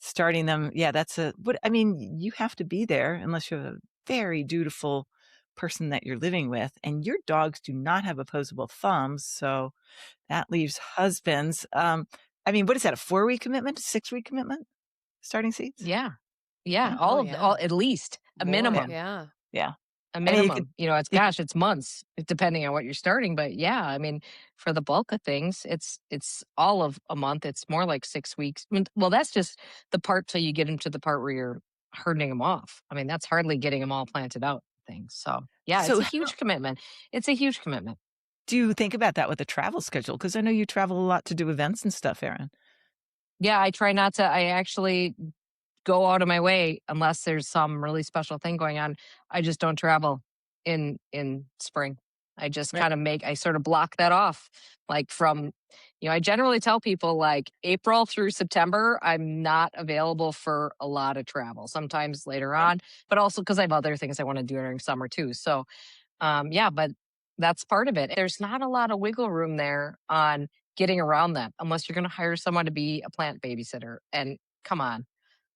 Speaker 2: Starting them, yeah, but I mean, you have to be there unless you have a very dutiful person that you're living with, and your dogs do not have opposable thumbs, so that leaves husbands. I mean, what is that, a 4-week commitment, 6-week commitment? Starting seeds?
Speaker 3: Yeah. Yeah,
Speaker 2: Yeah.
Speaker 1: Oh,
Speaker 3: all
Speaker 1: yeah.
Speaker 3: at least a
Speaker 1: More.
Speaker 2: Yeah.
Speaker 3: minimum.
Speaker 1: Yeah.
Speaker 2: Yeah.
Speaker 3: A
Speaker 2: I mean, you could
Speaker 3: minimum.
Speaker 2: you
Speaker 3: It's months depending on what you're starting, but yeah, I mean, for the bulk of things, it's all of a month. It's more like 6 weeks. Well, that's just the part till you get into the part where you're herning them off. I mean, that's hardly getting them all planted out things. So, yeah, it's
Speaker 2: so
Speaker 3: a
Speaker 2: how
Speaker 3: huge commitment. It's a huge commitment.
Speaker 2: do you think about that with the travel schedule? Because I know you travel a lot to do events and stuff, Erin.
Speaker 3: Yeah, I try not to. I actually go out of my way unless there's some really special thing going on. I just don't travel in spring. I just
Speaker 2: Right.
Speaker 3: kind of I sort of block that off. Like from, I generally tell people like April through September, I'm not available for a lot of travel. Sometimes later
Speaker 2: Right.
Speaker 3: on, but also because I have other things I want to do during summer too. So, yeah, but that's part of it. There's not a lot of wiggle room there on getting around that unless you're going to hire someone to be a plant babysitter. And come on,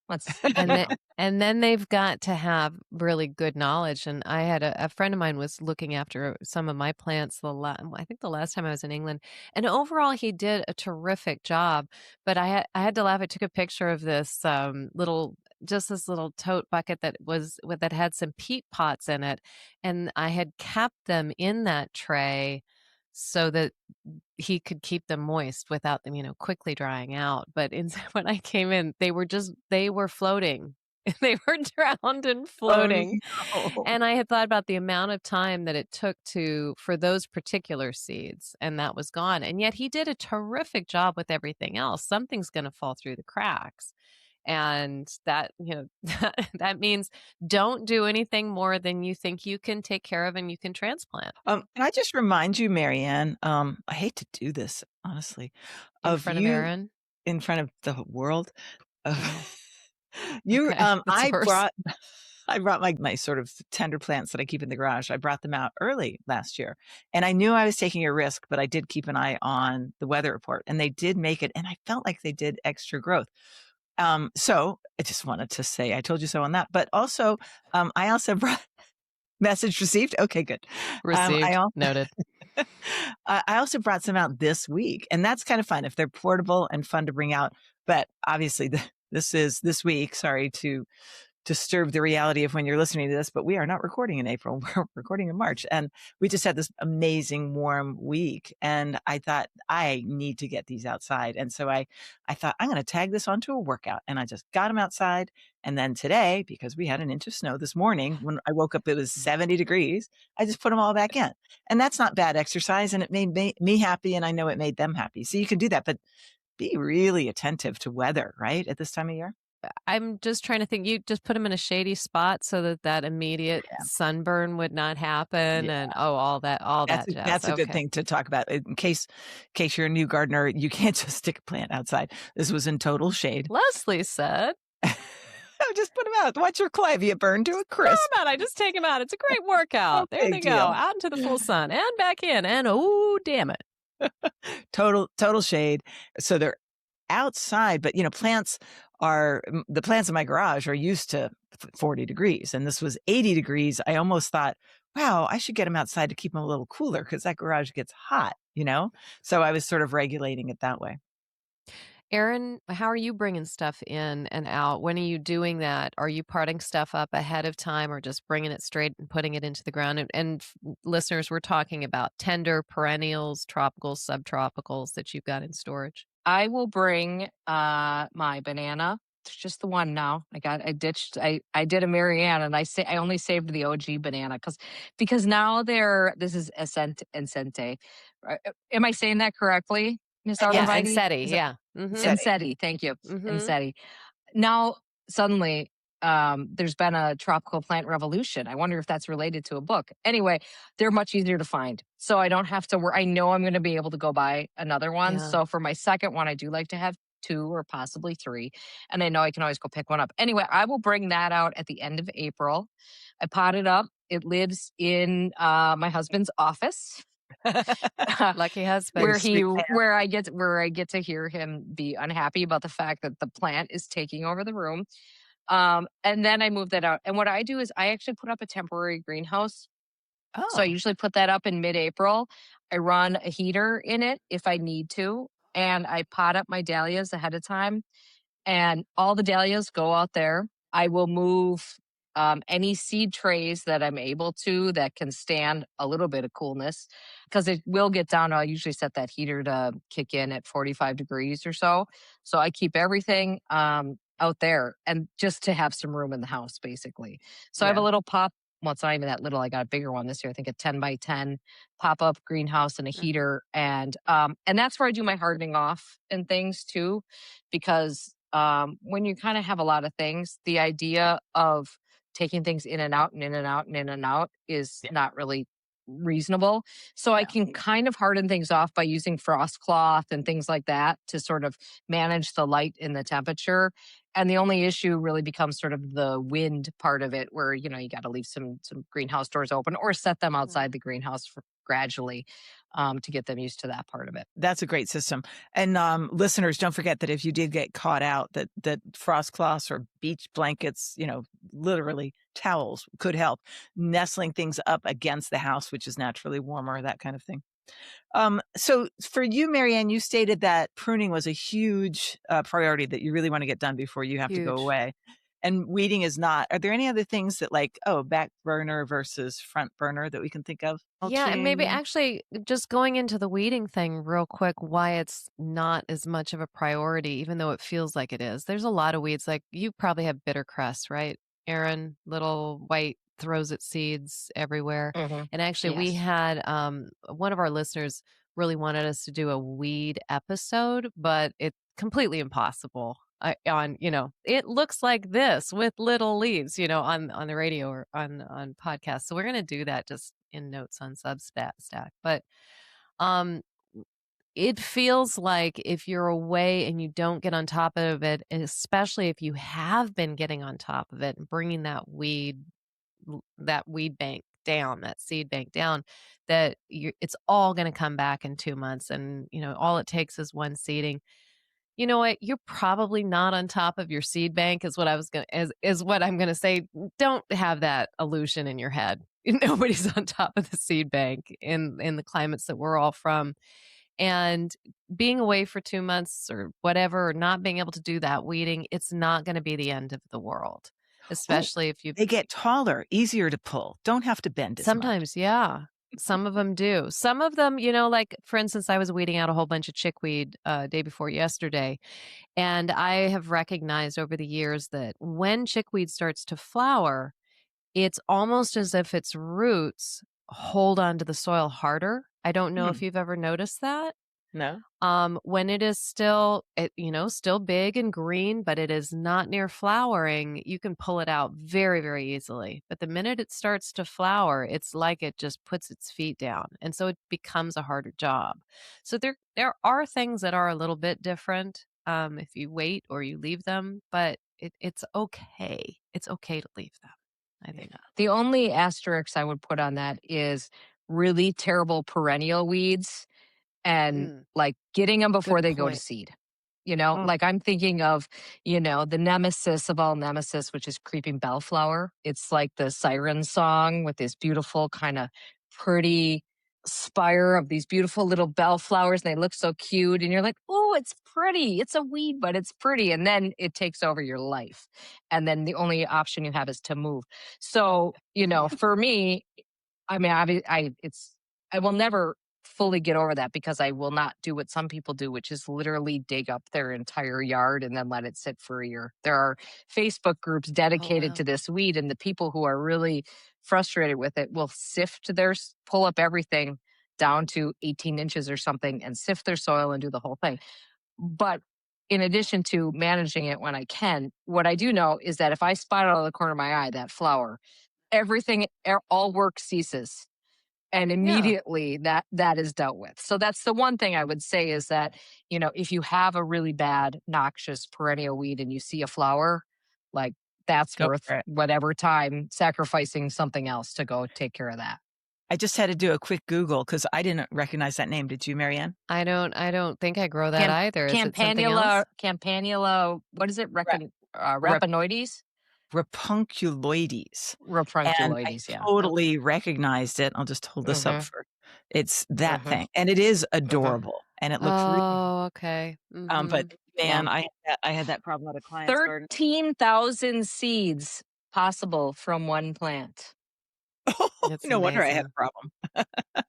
Speaker 3: let's,
Speaker 1: And then and then they've got to have really good knowledge. And I had a friend of mine was looking after some of my plants I think the last time I was in England. And overall he did a terrific job. But I had to laugh. I took a picture of this this little tote bucket that had some peat pots in it. And I had kept them in that tray so that he could keep them moist without them, quickly drying out. But when I came in, they were floating. They were drowned and
Speaker 2: Oh,
Speaker 1: floating.
Speaker 2: no.
Speaker 1: And I had thought about the amount of time that it took for those particular seeds, and that was gone. And yet he did a terrific job with everything else. Something's going to fall through the cracks. And that, that means don't do anything more than you think you can take care of and you can transplant
Speaker 2: Can I just remind you, Marianne, I hate to do this, honestly,
Speaker 1: in
Speaker 2: of
Speaker 1: front of
Speaker 2: you
Speaker 1: Erin.
Speaker 2: in front of the world.
Speaker 1: Oh,
Speaker 2: You,
Speaker 1: okay. That's worse.
Speaker 2: I brought my sort of tender plants that I keep in the garage. I brought them out early last year, and I knew I was taking a risk, but I did keep an eye on the weather report, and they did make it, and I felt like they did extra growth. So I just wanted to say I told you so on that. But also, I also brought message received. Okay, good.
Speaker 1: Received. Noted.
Speaker 2: I also brought some out this week, and that's kind of fun if they're portable and fun to bring out. But obviously, this is this week. Sorry to disturb the reality of when you're listening to this, but we are not recording in April. We're recording in March. And we just had this amazing warm week. And I thought I need to get these outside. And so I thought I'm going to tag this onto a workout. And I just got them outside. And then today, because we had an inch of snow this morning, when I woke up, it was 70 degrees. I just put them all back in. And that's not bad exercise. And it made me happy. And I know it made them happy. So you can do that, but be really attentive to weather, right? At this time of year.
Speaker 1: I'm just trying to think. You just put them in a shady spot so that immediate
Speaker 2: Yeah.
Speaker 1: sunburn would not happen,
Speaker 2: Yeah.
Speaker 1: and all that jazz.
Speaker 2: That's a good
Speaker 1: Okay.
Speaker 2: thing to talk about in case you're a new gardener. You can't just stick a plant outside. This was in total shade.
Speaker 1: Leslie said,
Speaker 2: Just put them out. Watch your clavia burn to a crisp.
Speaker 1: "Come on, I just take them out. It's a great workout. There
Speaker 2: big
Speaker 1: they go,
Speaker 2: deal.
Speaker 1: out into the full sun and back in, and oh damn it,
Speaker 2: Total shade. So they're outside, but plants the plants in my garage are used to 40 degrees, and this was 80 degrees. I almost thought, wow, I should get them outside to keep them a little cooler because that garage gets hot, So I was sort of regulating it that way.
Speaker 1: Erin, how are you bringing stuff in and out? When are you doing that? Are you parting stuff up ahead of time, or just bringing it straight and putting it into the ground? And listeners, we're talking about tender perennials, tropicals, subtropicals that you've got in storage.
Speaker 3: I will bring my banana. It's just the one now. I ditched. I did a Marianne, and I only saved the OG banana because now this is Encente. Am I saying that correctly, Miss
Speaker 1: Yeah,
Speaker 3: Arloviti?
Speaker 1: Ensetti. Yeah. Mm-hmm.
Speaker 3: Ensetti. Thank you.
Speaker 1: Mhm.
Speaker 3: Ensetti. Now suddenly there's been a tropical plant revolution. I wonder if that's related to a book. Anyway, they're much easier to find. So I don't have to worry. I know I'm going to be able to go buy another one.
Speaker 1: Yeah.
Speaker 3: So for my second one, I do like to have 2 or possibly 3. And I know I can always go pick one up. Anyway, I will bring that out at the end of April. I pot it up. It lives in my husband's office.
Speaker 1: Lucky husband.
Speaker 3: where I get to hear him be unhappy about the fact that the plant is taking over the room. And then I move that out. And what I do is I actually put up a temporary greenhouse. So I
Speaker 2: Oh,
Speaker 3: usually put that up in mid-April. I run a heater in it if I need to, and I pot up my dahlias ahead of time. And all the dahlias go out there. I will move any seed trays that I'm able to that can stand a little bit of coolness because it will get down. I'll usually set that heater to kick in at 45 degrees or so. So I keep everything out there and just to have some room in the house, basically. So I have a
Speaker 2: yeah.
Speaker 3: little pop. Well, it's not even that little. I got a bigger one this year. I think a 10 by 10 pop up greenhouse and a heater. And that's where I do my hardening off and things too, because when you kind of have a lot of things, the idea of taking things in and out and in and out and in and out is
Speaker 2: Yeah.
Speaker 3: not really reasonable. So I
Speaker 2: No.
Speaker 3: can kind of harden things off by using frost cloth and things like that to sort of manage the light and the temperature. And the only issue really becomes sort of the wind part of it, where you got to leave some greenhouse doors open or set them outside the greenhouse gradually to get them used to that part of it.
Speaker 2: That's a great system. And listeners, don't forget that if you did get caught out, that frost cloths or beach blankets, literally towels could help nestling things up against the house, which is naturally warmer, that kind of thing. So for you, Marianne, you stated that pruning was a huge priority that you really want to get done before you have to go
Speaker 1: Huge.
Speaker 2: away. And weeding is not. Are there any other things that back burner versus front burner that we can think of?
Speaker 1: Yeah, and maybe
Speaker 2: Mulching?
Speaker 1: actually just going into the weeding thing real quick, why it's not as much of a priority, even though it feels like it is. There's a lot of weeds. Like you probably have bitter cress, right, Erin? Little white throws its seeds everywhere.
Speaker 3: Mhm.
Speaker 1: And actually, we
Speaker 3: Yes.
Speaker 1: had one of our listeners really wanted us to do a weed episode, but it's completely impossible. It looks like this with little leaves, on the radio or on podcasts. So we're going to do that just in notes on Substack. But um, it feels like if you're away and you don't get on top of it, and especially if you have been getting on top of it and bringing that weed bank down, that seed bank down, it's all going to come back in 2 months. And all it takes is one seeding. you know what? You're probably not on top of your seed bank is what I was going to is what I'm going to say. Don't have that illusion in your head. Nobody's on top of the seed bank in the climates that we're all from. And being away for 2 months or whatever, or not being able to do that weeding, it's not going to be the end of the world,
Speaker 2: Oh,
Speaker 1: especially if you
Speaker 2: they get taller, easier to pull. Don't have to bend as much.
Speaker 1: sometimes, yeah. Some of them do. Some of them, like for instance, I was weeding out a whole bunch of chickweed day before yesterday, and I have recognized over the years that when chickweed starts to flower, it's almost as if its roots hold onto the soil harder. I don't know if
Speaker 2: Hmm.
Speaker 1: you've ever noticed that.
Speaker 2: No?
Speaker 1: When it is still, still big and green, but it is not near flowering, you can pull it out very, very easily. But the minute it starts to flower, it's like it just puts its feet down, and so it becomes a harder job. So there are things that are a little bit different if you wait or you leave them, but it's okay. It's okay to leave them, I think.
Speaker 2: Yeah.
Speaker 3: The only asterisk I would put on that is really terrible perennial weeds and
Speaker 1: Mm,
Speaker 3: like getting them
Speaker 1: good
Speaker 3: before they go to
Speaker 1: point.
Speaker 3: seed.
Speaker 2: Mm.
Speaker 3: Like I'm thinking of, the nemesis of all nemesis, which is creeping bellflower. It's like the siren song with this beautiful kind of pretty spire of these beautiful little bellflowers. And they look so cute. And you're like, oh, it's pretty. It's a weed, but it's pretty. And then it takes over your life. And then the only option you have is to move. So, for me, I mean, I will never fully get over that because I will not do what some people do, which is literally dig up their entire yard and then let it sit for a year. There are Facebook groups
Speaker 1: Oh,
Speaker 3: dedicated
Speaker 1: wow.
Speaker 3: to this weed, and the people who are really frustrated with it will pull up everything down to 18 inches or something and sift their soil and do the whole thing. But in addition to managing it when I can, what I do know is that if I spot it out of the corner of my eye, that flower, all work ceases, and
Speaker 1: Yeah.
Speaker 3: immediately that is dealt with. So that's the one thing I would say is that, if you have a really bad noxious perennial weed and you see a flower, like, that's
Speaker 2: Go
Speaker 3: worth
Speaker 2: for it.
Speaker 3: whatever time sacrificing something else to go take care of that.
Speaker 2: I just had to do a quick Google because I didn't recognize that name. Did you, Marianne?
Speaker 1: I don't think I grow that either. Is it something else?
Speaker 3: Campanula, what is it?
Speaker 2: Ra- Rap-
Speaker 3: Rapanoides?
Speaker 2: Rapunculoides. And I
Speaker 3: Rapunculoides, yeah.
Speaker 2: totally recognized it. I'll just hold this up
Speaker 3: Mhm,
Speaker 2: for it's that
Speaker 3: mhm,
Speaker 2: thing. And it is
Speaker 3: mhm.
Speaker 2: adorable. And it looks really
Speaker 1: Oh, okay.
Speaker 2: but
Speaker 1: Mhm.
Speaker 3: Yeah.
Speaker 2: man, I had that problem at a client's garden.
Speaker 3: 13,000 seeds possible from one plant.
Speaker 1: It's
Speaker 2: No wonder I had a
Speaker 1: amazing.
Speaker 2: problem.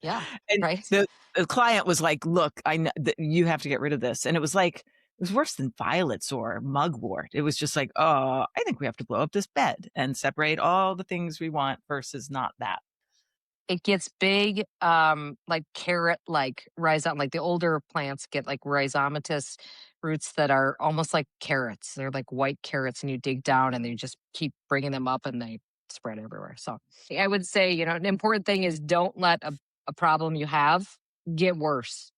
Speaker 3: Yeah,
Speaker 2: And
Speaker 3: right?
Speaker 2: the client was like, "Look, I kn you have to get rid of this." And it was like, it was worse than violets or mugwort. It was just like, "Oh, I think we have to blow up this bed and separate all the things we want versus not that."
Speaker 3: It gets big, like carrot, like like the older plants get like rhizomatous roots that are almost like carrots. They're like white carrots, and you dig down and you just keep bringing them up and they spread everywhere. So I would say, an important thing is don't let a problem you have get worse.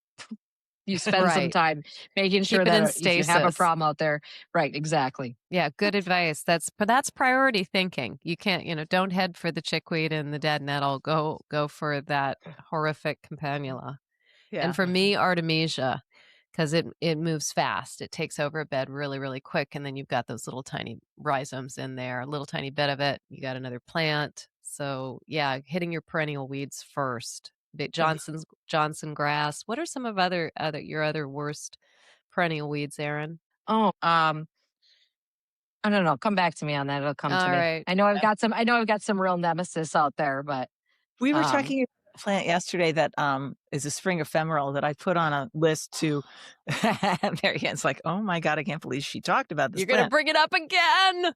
Speaker 3: You spend some
Speaker 1: Right.
Speaker 3: time making sure
Speaker 1: Keep it
Speaker 3: that
Speaker 1: in
Speaker 3: if you have a
Speaker 1: stasis.
Speaker 3: problem out there, right, exactly.
Speaker 1: Yeah, good advice. That's priority thinking. You can't, don't head for the chickweed and the dead nettle. Go for that horrific campanula. And
Speaker 2: Yeah.
Speaker 1: for me, artemisia, because it moves fast. It takes over a bed really, really quick, and then you've got those little tiny rhizomes in there, a little tiny bit of it. You got another plant. So yeah, hitting your perennial weeds first.
Speaker 2: And
Speaker 1: Johnson grass. What are some of your other worst perennial weeds, Erin?
Speaker 3: Oh, I don't know. Come back to me on that. It'll come to
Speaker 1: All
Speaker 3: me.
Speaker 1: right.
Speaker 3: I know I've got some real nemesis out there, but
Speaker 2: we were
Speaker 3: um
Speaker 2: talking about a plant yesterday that, is a spring ephemeral that I put on a list to Marianne's like, "Oh my god, I can't believe she talked about this
Speaker 1: You're gonna
Speaker 2: plant."
Speaker 1: bring it up again.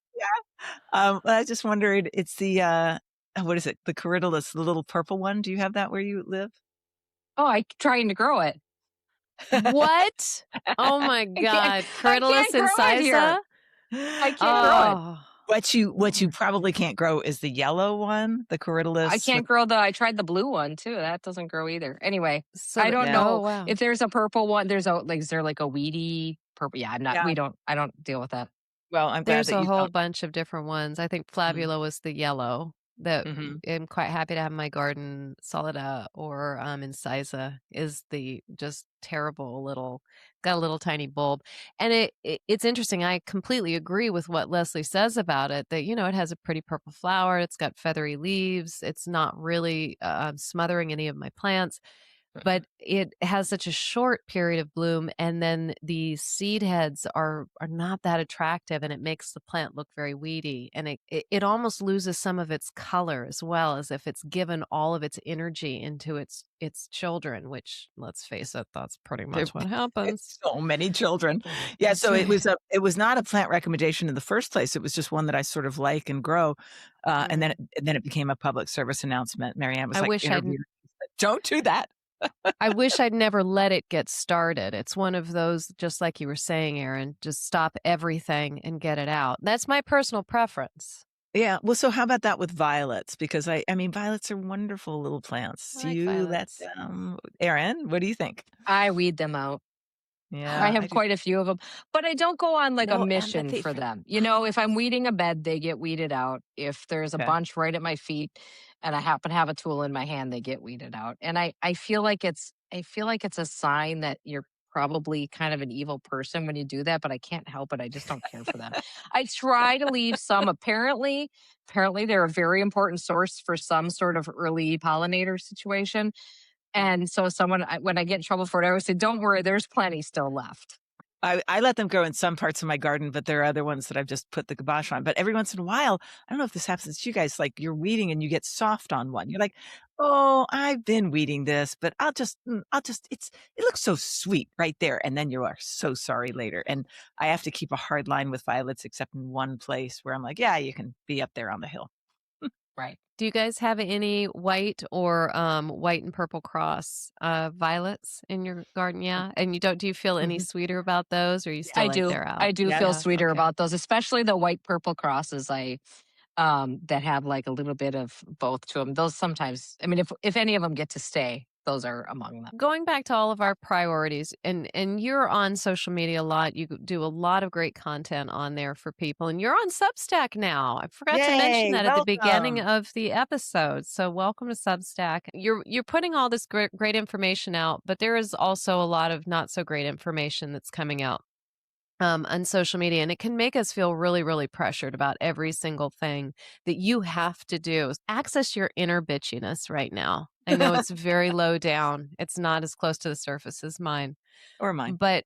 Speaker 2: I just wondered, it's the, what is it? The corydalus, the little purple one. Do you have that where you live?
Speaker 3: I trying to grow it.
Speaker 1: What? Oh my
Speaker 3: I can't
Speaker 1: God.
Speaker 3: I
Speaker 1: Corydalus
Speaker 3: can't grow it here.
Speaker 1: incisa?
Speaker 3: I can't grow it.
Speaker 1: Oh,
Speaker 2: What you probably can't grow is the yellow one, the
Speaker 3: I
Speaker 2: corydalus with
Speaker 3: can't grow I tried the blue one too. That doesn't grow either. Anyway,
Speaker 1: so
Speaker 3: I don't
Speaker 2: yeah.
Speaker 1: oh
Speaker 3: know
Speaker 1: wow.
Speaker 3: if there's a purple one. Is there like a weedy purple? Yeah,
Speaker 2: Yeah.
Speaker 3: I don't deal with that.
Speaker 2: Well, I'm glad
Speaker 1: There's
Speaker 2: that
Speaker 1: a
Speaker 2: you
Speaker 1: whole
Speaker 2: don't.
Speaker 1: bunch of different ones. I think
Speaker 2: Mm.
Speaker 1: Flavula was the yellow. that
Speaker 2: Mhm.
Speaker 1: I'm quite happy to have in my garden, Solida or incisa is the just terrible little got a little tiny bulb. And it's interesting. I completely agree with what Leslie says about it. That it has a pretty purple flower. It's got feathery leaves. It's not really smothering any of my plants, but it has such a short period of bloom, and then the seed heads are not that attractive, and it makes the plant look very weedy, and it almost loses some of its color as well, as if it's given all of its energy into its children, which, let's face it, that's pretty
Speaker 2: There
Speaker 1: much what happens.
Speaker 2: so many children. Yeah,
Speaker 1: It's
Speaker 2: so it
Speaker 1: right.
Speaker 2: was it was not a plant recommendation in the first place. It was just one that I sort of like and grow, and then
Speaker 1: Mm.
Speaker 2: it became a public service announcement. Marianne was
Speaker 1: I
Speaker 2: like
Speaker 1: wish I'd
Speaker 2: interviewed. Don't do that.
Speaker 1: I wish I'd never let it get started. It's one of those, just like you were saying, Erin, just stop everything and get it out. That's my personal preference.
Speaker 2: Yeah. Well, so how about that with violets? Because I mean, violets are wonderful little plants.
Speaker 1: I
Speaker 2: Do
Speaker 1: like
Speaker 2: you let
Speaker 1: violets.
Speaker 2: Erin, what do you think?
Speaker 3: I weed them out. I
Speaker 2: Yeah, I
Speaker 3: have
Speaker 2: do.
Speaker 3: quite a few of them, but I don't go on like a
Speaker 1: No
Speaker 3: mission
Speaker 1: empathy
Speaker 3: for
Speaker 1: for
Speaker 3: them. You know, if I'm weeding a bed, they get weeded out. If there's a
Speaker 2: Okay.
Speaker 3: bunch right at my feet and I happen to have a tool in my hand, they get weeded out. And I feel like it's a sign that you're probably kind of an evil person when you do that, but I can't help it. I just don't care for them. I try to leave some. Apparently they're a very important source for some sort of early pollinator situation. And so when I get in trouble for it, I always say, "Don't worry, there's plenty still left."
Speaker 2: I let them grow in some parts of my garden, but there are other ones that I've just put the kibosh on. But every once in a while, I don't know if this happens to you guys, like you're weeding and you get soft on one. You're like, "Oh, I've been weeding this, but it looks so sweet right there." And then you are so sorry later. And I have to keep a hard line with violets, except in one place where I'm like, yeah, you can be up there on the hill.
Speaker 3: Right.
Speaker 1: Do you guys have any white or white and purple cross violets in your garden? Yeah. And do you feel any
Speaker 2: Mhm.
Speaker 1: sweeter about those, or you still
Speaker 3: I
Speaker 1: like
Speaker 3: do.
Speaker 1: they're out?
Speaker 3: I do
Speaker 2: Yeah.
Speaker 3: feel
Speaker 1: Yeah.
Speaker 3: sweeter
Speaker 1: Okay.
Speaker 3: about those, especially the white purple crosses. That have like a little bit of both to them. Those sometimes, I mean, if any of them get to stay, those are among them.
Speaker 1: Going back to all of our priorities, and you're on social media a lot. You do a lot of great content on there for people, and you're on Substack now. I forgot to mention
Speaker 2: Yay.
Speaker 1: that at the beginning
Speaker 2: Welcome.
Speaker 1: of the episode. So welcome to Substack. You're putting all this great information out, but there is also a lot of not so great information that's coming out on social media, and it can make us feel really, really pressured about every single thing that you have to do. Access your inner bitchiness right now. I know it's very low down. It's not as close to the surface as mine,
Speaker 2: Or mine.
Speaker 1: but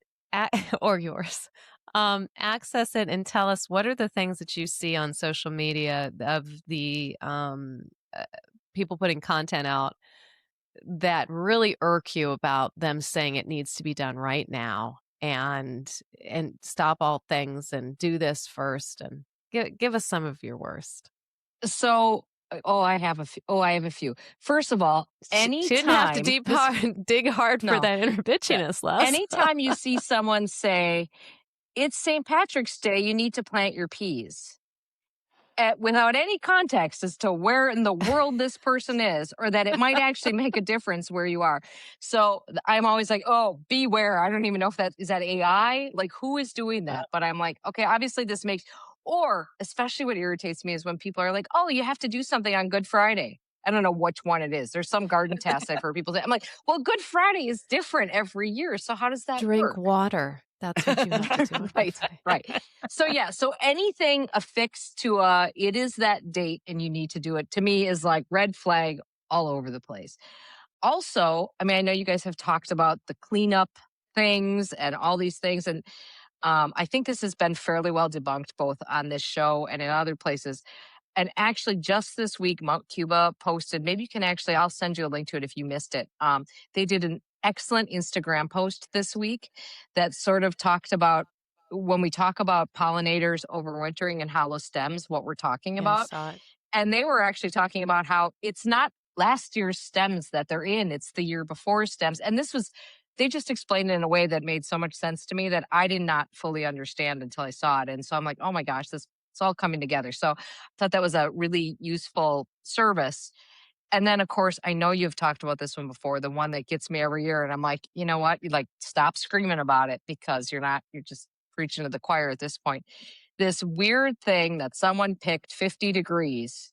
Speaker 1: or yours. Access it and tell us, what are the things that you see on social media of the uh, people putting content out that really irk you about them saying it needs to be done right now, and stop all things and do this first, and give us some of your worst.
Speaker 3: So, I have a few. First of all,
Speaker 1: She didn't have to
Speaker 3: anytime this,
Speaker 1: dig hard for
Speaker 3: no,
Speaker 1: that inner
Speaker 3: yeah,
Speaker 1: bitchiness, Les.
Speaker 3: anytime you see someone say it's St. Patrick's Day, you need to plant your peas. Without any context as to where in the world this person is, or that it might actually make a difference where you are. So I'm always like, oh, beware. I don't even know if that AI, like who is doing
Speaker 2: Uh,
Speaker 3: that? But I'm like, okay, obviously this makes, or especially what irritates me is when people are like, oh, you have to do something on Good Friday. I don't know which one it is. There's some garden test I've heard people say. I'm like, well, Good Friday is different every year. So how does that
Speaker 1: Drink
Speaker 3: work?
Speaker 1: water. That's what you have to do on Good
Speaker 3: Right,
Speaker 1: Friday.
Speaker 3: right. So yeah, so anything affixed to it is that date and you need to do it, to me is like red flag all over the place. Also, I mean, I know you guys have talked about the cleanup things and all these things, and I think this has been fairly well debunked both on this show and in other places. And actually, just this week, Mount Cuba posted, maybe you can actually, I'll send you a link to it if you missed it. They did an excellent Instagram post this week that sort of talked about when we talk about pollinators overwintering and hollow stems, what we're talking
Speaker 1: Yeah, I
Speaker 3: about.
Speaker 1: saw it.
Speaker 3: And they were actually talking about how it's not last year's stems that they're in, it's the year before stems. And they just explained it in a way that made so much sense to me that I did not fully understand until I saw it. And so I'm like, oh my gosh, it's all coming together. So I thought that was a really useful service. And then, of course, I know you've talked about this one before, the one that gets me every year. And I'm like, you know what? You like stop screaming about it because you're just preaching to the choir at this point. This weird thing that someone picked 50 degrees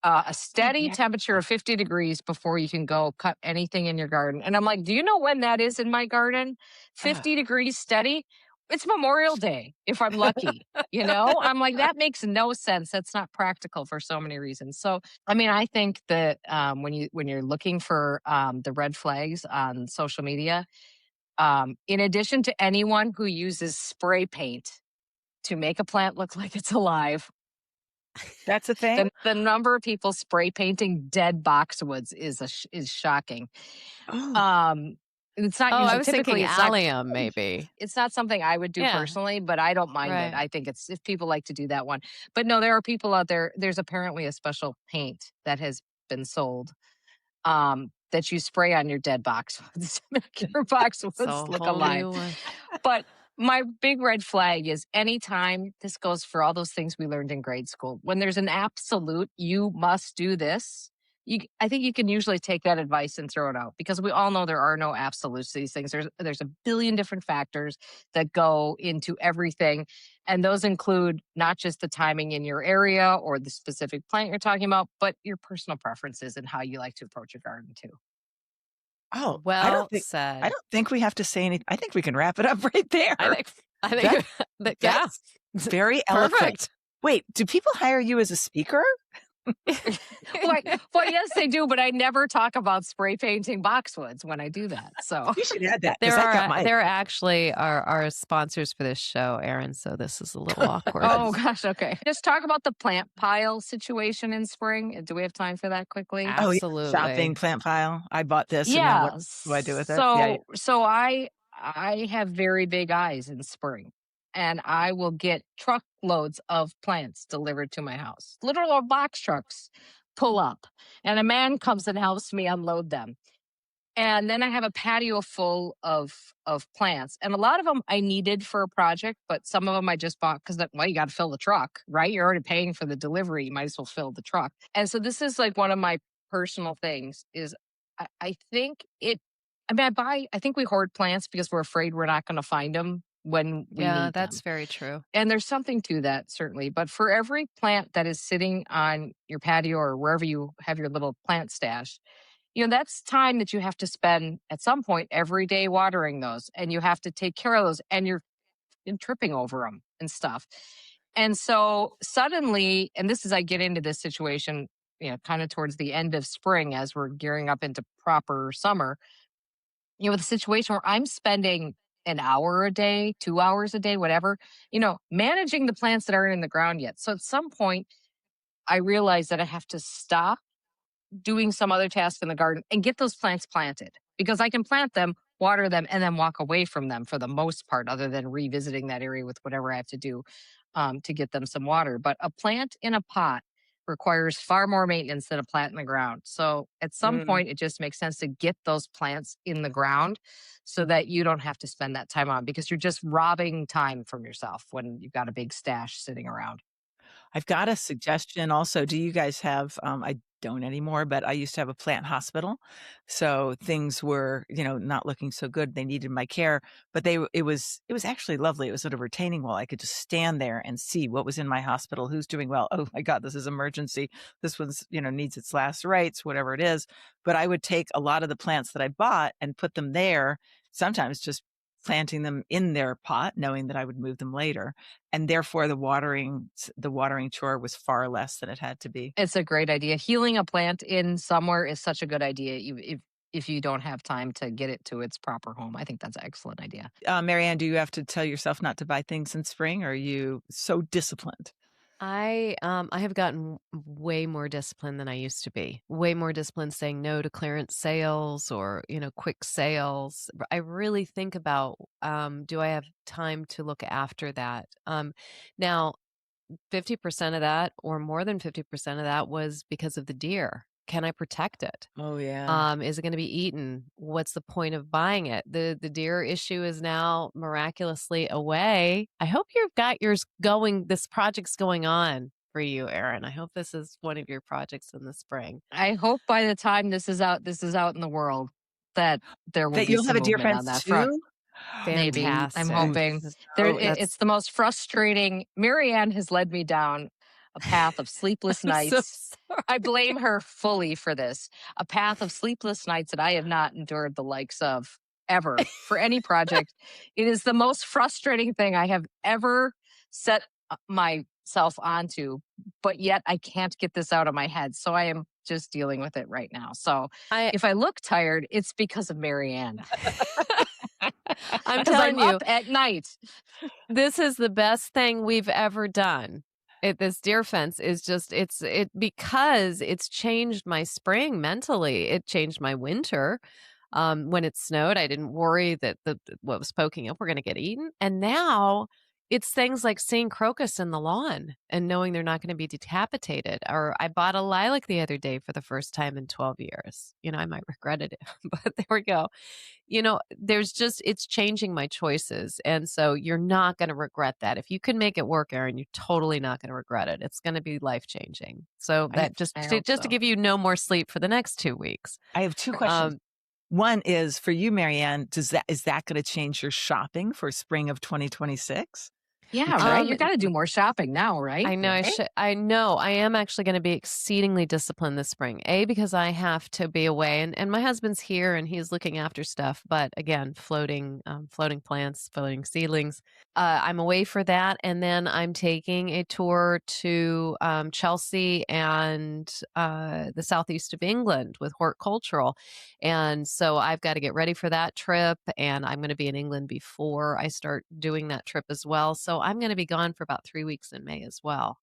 Speaker 3: A steady temperature of 50 degrees before you can go cut anything in your garden. And I'm like, do you know when that is in my garden? 50 degrees steady. It's Memorial Day if I'm lucky. I'm like, that makes no sense. That's not practical for so many reasons. So, I mean, I think that when you're looking for the red flags on social media, in addition to anyone who uses spray paint to make a plant look like it's alive,
Speaker 2: That's a thing?
Speaker 3: the number of people spray painting dead boxwoods is shocking.
Speaker 2: Oh,
Speaker 3: Um, it's not
Speaker 1: Oh, I
Speaker 3: usually
Speaker 1: was thinking
Speaker 3: typically
Speaker 1: allium, maybe.
Speaker 3: it's not something I would do
Speaker 1: Yeah,
Speaker 3: personally, but I don't mind it.
Speaker 1: right.
Speaker 3: I think it's if people like to do that one. But no, there are people out there. There's apparently a special paint that has been sold that you spray on your dead boxwoods to make your boxwoods
Speaker 1: So a
Speaker 3: look
Speaker 1: whole
Speaker 3: alive.
Speaker 1: new one.
Speaker 3: But my big red flag is anytime this goes for all those things we learned in grade school. When there's an absolute, you must do this. I think you can usually take that advice and throw it out because we all know there are no absolutes to these things. There's a billion different factors that go into everything, and those include not just the timing in your area or the specific plant you're talking about, but your personal preferences and how you like to approach your garden too.
Speaker 2: oh,
Speaker 1: Well
Speaker 2: I
Speaker 1: said.
Speaker 2: don't think we have to say anything. I think we can wrap it up right there.
Speaker 1: I think yeah.
Speaker 2: That's very eloquent.
Speaker 1: Perfect.
Speaker 2: Wait, do people hire you as a speaker?
Speaker 3: Well, yes, they do, but I never talk about spray painting boxwoods when I do that. So
Speaker 2: You should add that because I got mine.
Speaker 1: There actually are sponsors for this show, Erin, so this is a little awkward.
Speaker 3: oh gosh, okay. Just talk about the plant pile situation in spring. Do we have time for that quickly?
Speaker 2: Oh, yeah.
Speaker 1: Absolutely.
Speaker 2: Shopping plant pile. I bought this. And now what do I do with it?
Speaker 3: So I have very big eyes in spring, and I will get truckloads of plants delivered to my house. Literal box trucks pull up, and a man comes and helps me unload them. And then I have a patio full of plants, and a lot of them I needed for a project, but some of them I just bought because you got to fill the truck, right? You're already paying for the delivery, you might as well fill the truck. And so this is like one of my personal things is I think it. I mean, I think we hoard plants because we're afraid we're not going to find them when we need
Speaker 1: that's
Speaker 3: them.
Speaker 1: very true.
Speaker 3: And there's something to that, certainly. But for every plant that is sitting on your patio or wherever you have your little plant stash, that's time that you have to spend at some point every day watering those, and you have to take care of those, and you're tripping over them and stuff. And so suddenly, and this is, I get into this situation, kind of towards the end of spring as we're gearing up into proper summer, with a situation where I'm spending an hour a day, 2 hours a day, whatever, managing the plants that aren't in the ground yet. So at some point, I realize that I have to stop doing some other task in the garden and get those plants planted because I can plant them, water them, and then walk away from them for the most part, other than revisiting that area with whatever I have to do to get them some water. But a plant in a pot requires far more maintenance than a plant in the ground. So at some point, it just makes sense to get those plants in the ground so that you don't have to spend that time on because you're just robbing time from yourself when you've got a big stash sitting around.
Speaker 2: I've got a suggestion also. Do you guys have, I don't anymore, but I used to have a plant hospital. So things were, not looking so good. They needed my care, but it was actually lovely. It was sort of retaining wall. I could just stand there and see what was in my hospital, who's doing well. Oh my God, this is emergency. This one's, needs its last rites, whatever it is. But I would take a lot of the plants that I bought and put them there, sometimes just planting them in their pot, knowing that I would move them later. And therefore the watering chore was far less than it had to be.
Speaker 3: It's a great idea. Healing a plant in somewhere is such a good idea. If you don't have time to get it to its proper home, I think that's an excellent idea.
Speaker 2: Marianne, do you have to tell yourself not to buy things in spring? Or are you so disciplined?
Speaker 1: I have gotten way more disciplined than I used to be. Way more disciplined saying no to clearance sales or, quick sales. I really think about, do I have time to look after that? Now, 50% of that or more than 50% of that was because of the deer. Can I protect it?
Speaker 2: Oh, yeah.
Speaker 1: Is it going to be eaten? What's the point of buying it? The deer issue is now miraculously away. I hope you've got yours going. This project's going on for you, Erin. I hope this is one of your projects in the spring.
Speaker 3: I hope by the time this is out in the world, that there will
Speaker 2: that
Speaker 3: be
Speaker 2: you'll
Speaker 3: some
Speaker 2: have a deer
Speaker 3: movement on
Speaker 2: fence
Speaker 3: that front.
Speaker 2: too?
Speaker 3: Maybe.
Speaker 1: Fantastic.
Speaker 3: I'm hoping. It's the most frustrating. Marianne has led me down a path of sleepless
Speaker 1: I'm so
Speaker 3: nights.
Speaker 1: sorry.
Speaker 3: I blame her fully for this. A path of sleepless nights that I have not endured the likes of ever for any project. It is the most frustrating thing I have ever set myself onto, but yet I can't get this out of my head. So I am just dealing with it right now. So
Speaker 1: I
Speaker 3: if I look tired, it's because of Marianne.
Speaker 1: I'm
Speaker 3: Because I'm
Speaker 1: telling
Speaker 3: up
Speaker 1: you,
Speaker 3: at night.
Speaker 1: this is the best thing we've ever done. This deer fence is just it because it's changed my spring mentally. It changed my winter. When it snowed, I didn't worry that what was poking up were going to get eaten. And now it's things like seeing crocus in the lawn and knowing they're not going to be decapitated. Or I bought a lilac the other day for the first time in 12 years. I might regret it, but there we go. It's changing my choices. And so you're not going to regret that. If you can make it work, Erin, you're totally not going to regret it. It's going to be life changing. So
Speaker 3: I,
Speaker 1: that just
Speaker 3: I
Speaker 1: to,
Speaker 3: hope
Speaker 1: just to
Speaker 3: so.
Speaker 1: give you no more sleep for the next 2 weeks.
Speaker 2: I have two questions. One is for you, Marianne. Is that going to change your shopping for spring of 2026?
Speaker 3: Yeah, right. You got to do more shopping now, right?
Speaker 1: I know
Speaker 2: Right?
Speaker 1: I know I am actually going to be exceedingly disciplined this spring. Because I have to be away and my husband's here and he's looking after stuff. But again, floating plants, floating seedlings. I'm away for that. And then I'm taking a tour to Chelsea and the southeast of England with horticultural. And so I've got to get ready for that trip. And I'm going to be in England before I start doing that trip as well. So I'm going to be gone for about 3 weeks in May as well.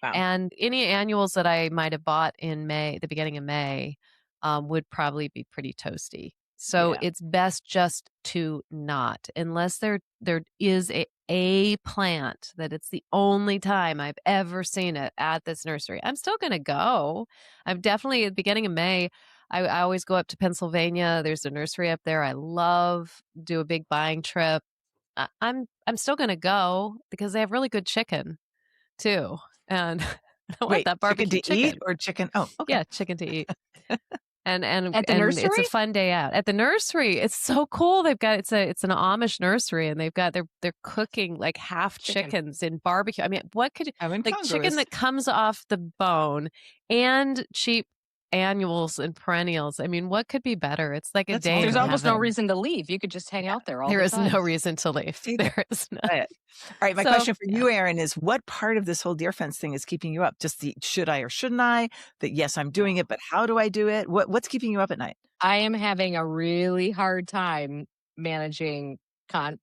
Speaker 2: Wow.
Speaker 1: And any annuals that I might have bought in May, the beginning of May, would probably be pretty toasty. So
Speaker 2: Yeah.
Speaker 1: it's best just to not, unless there is a plant that it's the only time I've ever seen it at this nursery. I'm still going to go. I'm definitely at the beginning of May. I always go up to Pennsylvania. There's a nursery up there. I love do a big buying trip. I'm still going to go because they have really good chicken too. And I want
Speaker 2: Wait,
Speaker 1: that
Speaker 2: chicken
Speaker 1: barbecue
Speaker 2: to eat
Speaker 1: chicken.
Speaker 2: or chicken? Oh, okay.
Speaker 1: Yeah, chicken to eat. And
Speaker 3: At the
Speaker 1: it's a
Speaker 3: nursery?
Speaker 1: fun day out. At the nursery, it's so cool. They've got it's an Amish nursery and they're cooking like half
Speaker 3: Chicken.
Speaker 1: chickens in barbecue. I mean, what could
Speaker 2: I'm
Speaker 1: like chicken
Speaker 2: incongruous.
Speaker 1: that comes off the bone and cheap annuals and perennials. I mean, what could be better? It's like a
Speaker 2: That's
Speaker 1: day in
Speaker 3: There's
Speaker 2: wonderful.
Speaker 3: almost no
Speaker 1: heaven.
Speaker 3: reason to leave. You could just hang out there all
Speaker 1: There
Speaker 3: the
Speaker 1: is
Speaker 3: time.
Speaker 1: no reason to leave.
Speaker 2: See,
Speaker 1: There is no.
Speaker 2: All right, my
Speaker 1: So,
Speaker 2: question for you, Erin, is what part of this whole deer fence thing is keeping you up? Just the should I or shouldn't I? That yes, I'm doing it, but how do I do it? What's keeping you up at night?
Speaker 3: I am having a really hard time managing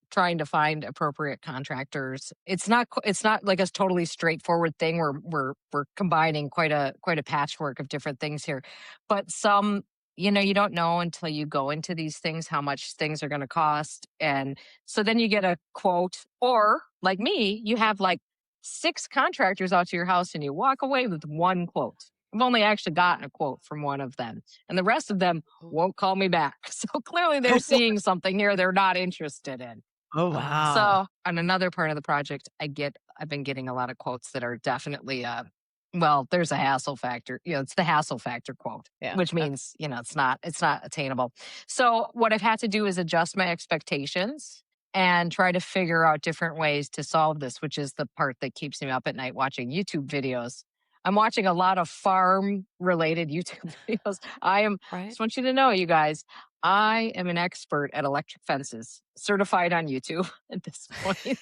Speaker 3: trying to find appropriate contractors. It's not like a totally straightforward thing where we're combining quite a patchwork of different things here. But some, you don't know until you go into these things how much things are going to cost. And so then you get a quote, or like me, you have like 6 contractors out to your house and you walk away with one quote. I've only actually gotten a quote from one of them, and the rest of them won't call me back. So clearly they're seeing something here they're not interested in.
Speaker 2: Oh wow.
Speaker 3: So on another part of the project, I've been getting a lot of quotes that are definitely well, there's a hassle factor. It's the hassle factor quote,
Speaker 1: Yeah.
Speaker 3: which means, it's not attainable. So what I've had to do is adjust my expectations and try to figure out different ways to solve this, which is the part that keeps me up at night watching YouTube videos. I'm watching a lot of farm related YouTube videos.
Speaker 1: Right.
Speaker 3: Just want you to know, you guys, I am an expert at electric fences, certified on YouTube at this point.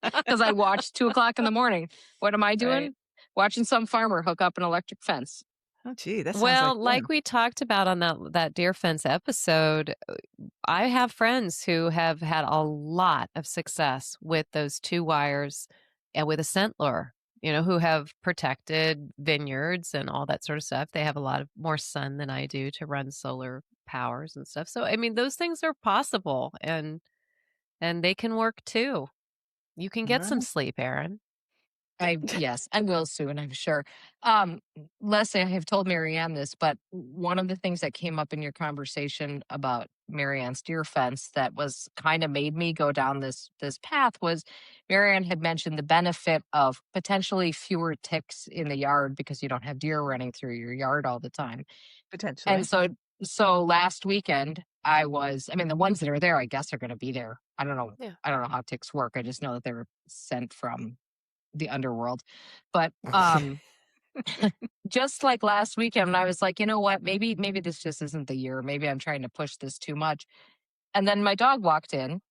Speaker 3: Because I watch 2:00 in the morning. What am I doing?
Speaker 1: Right.
Speaker 3: Watching some farmer hook up an electric fence.
Speaker 2: Oh gee, that sounds
Speaker 1: Well,
Speaker 2: like fun.
Speaker 1: we talked about on that deer fence episode, I have friends who have had a lot of success with those 2 wires and with a scent lure, who have protected vineyards and all that sort of stuff. They have a lot of more sun than I do to run solar powers and stuff. So, I mean, those things are possible and they can work too. You can get some
Speaker 2: Well,
Speaker 1: sleep, Erin.
Speaker 3: Yes, I will soon, I'm sure. Leslie, I have told Marianne this, but one of the things that came up in your conversation about Marianne's deer fence that was kind of made me go down this path was Marianne had mentioned the benefit of potentially fewer ticks in the yard because you don't have deer running through your yard all the time.
Speaker 2: potentially.
Speaker 3: And so last weekend I mean, the ones that are there, I guess are going to be there. I don't know.
Speaker 1: Yeah.
Speaker 3: I don't know how ticks work. I just know that they were sent from the underworld. But just like last weekend, I was like, you know what? Maybe this just isn't the year. Maybe I'm trying to push this too much. And then my dog walked in.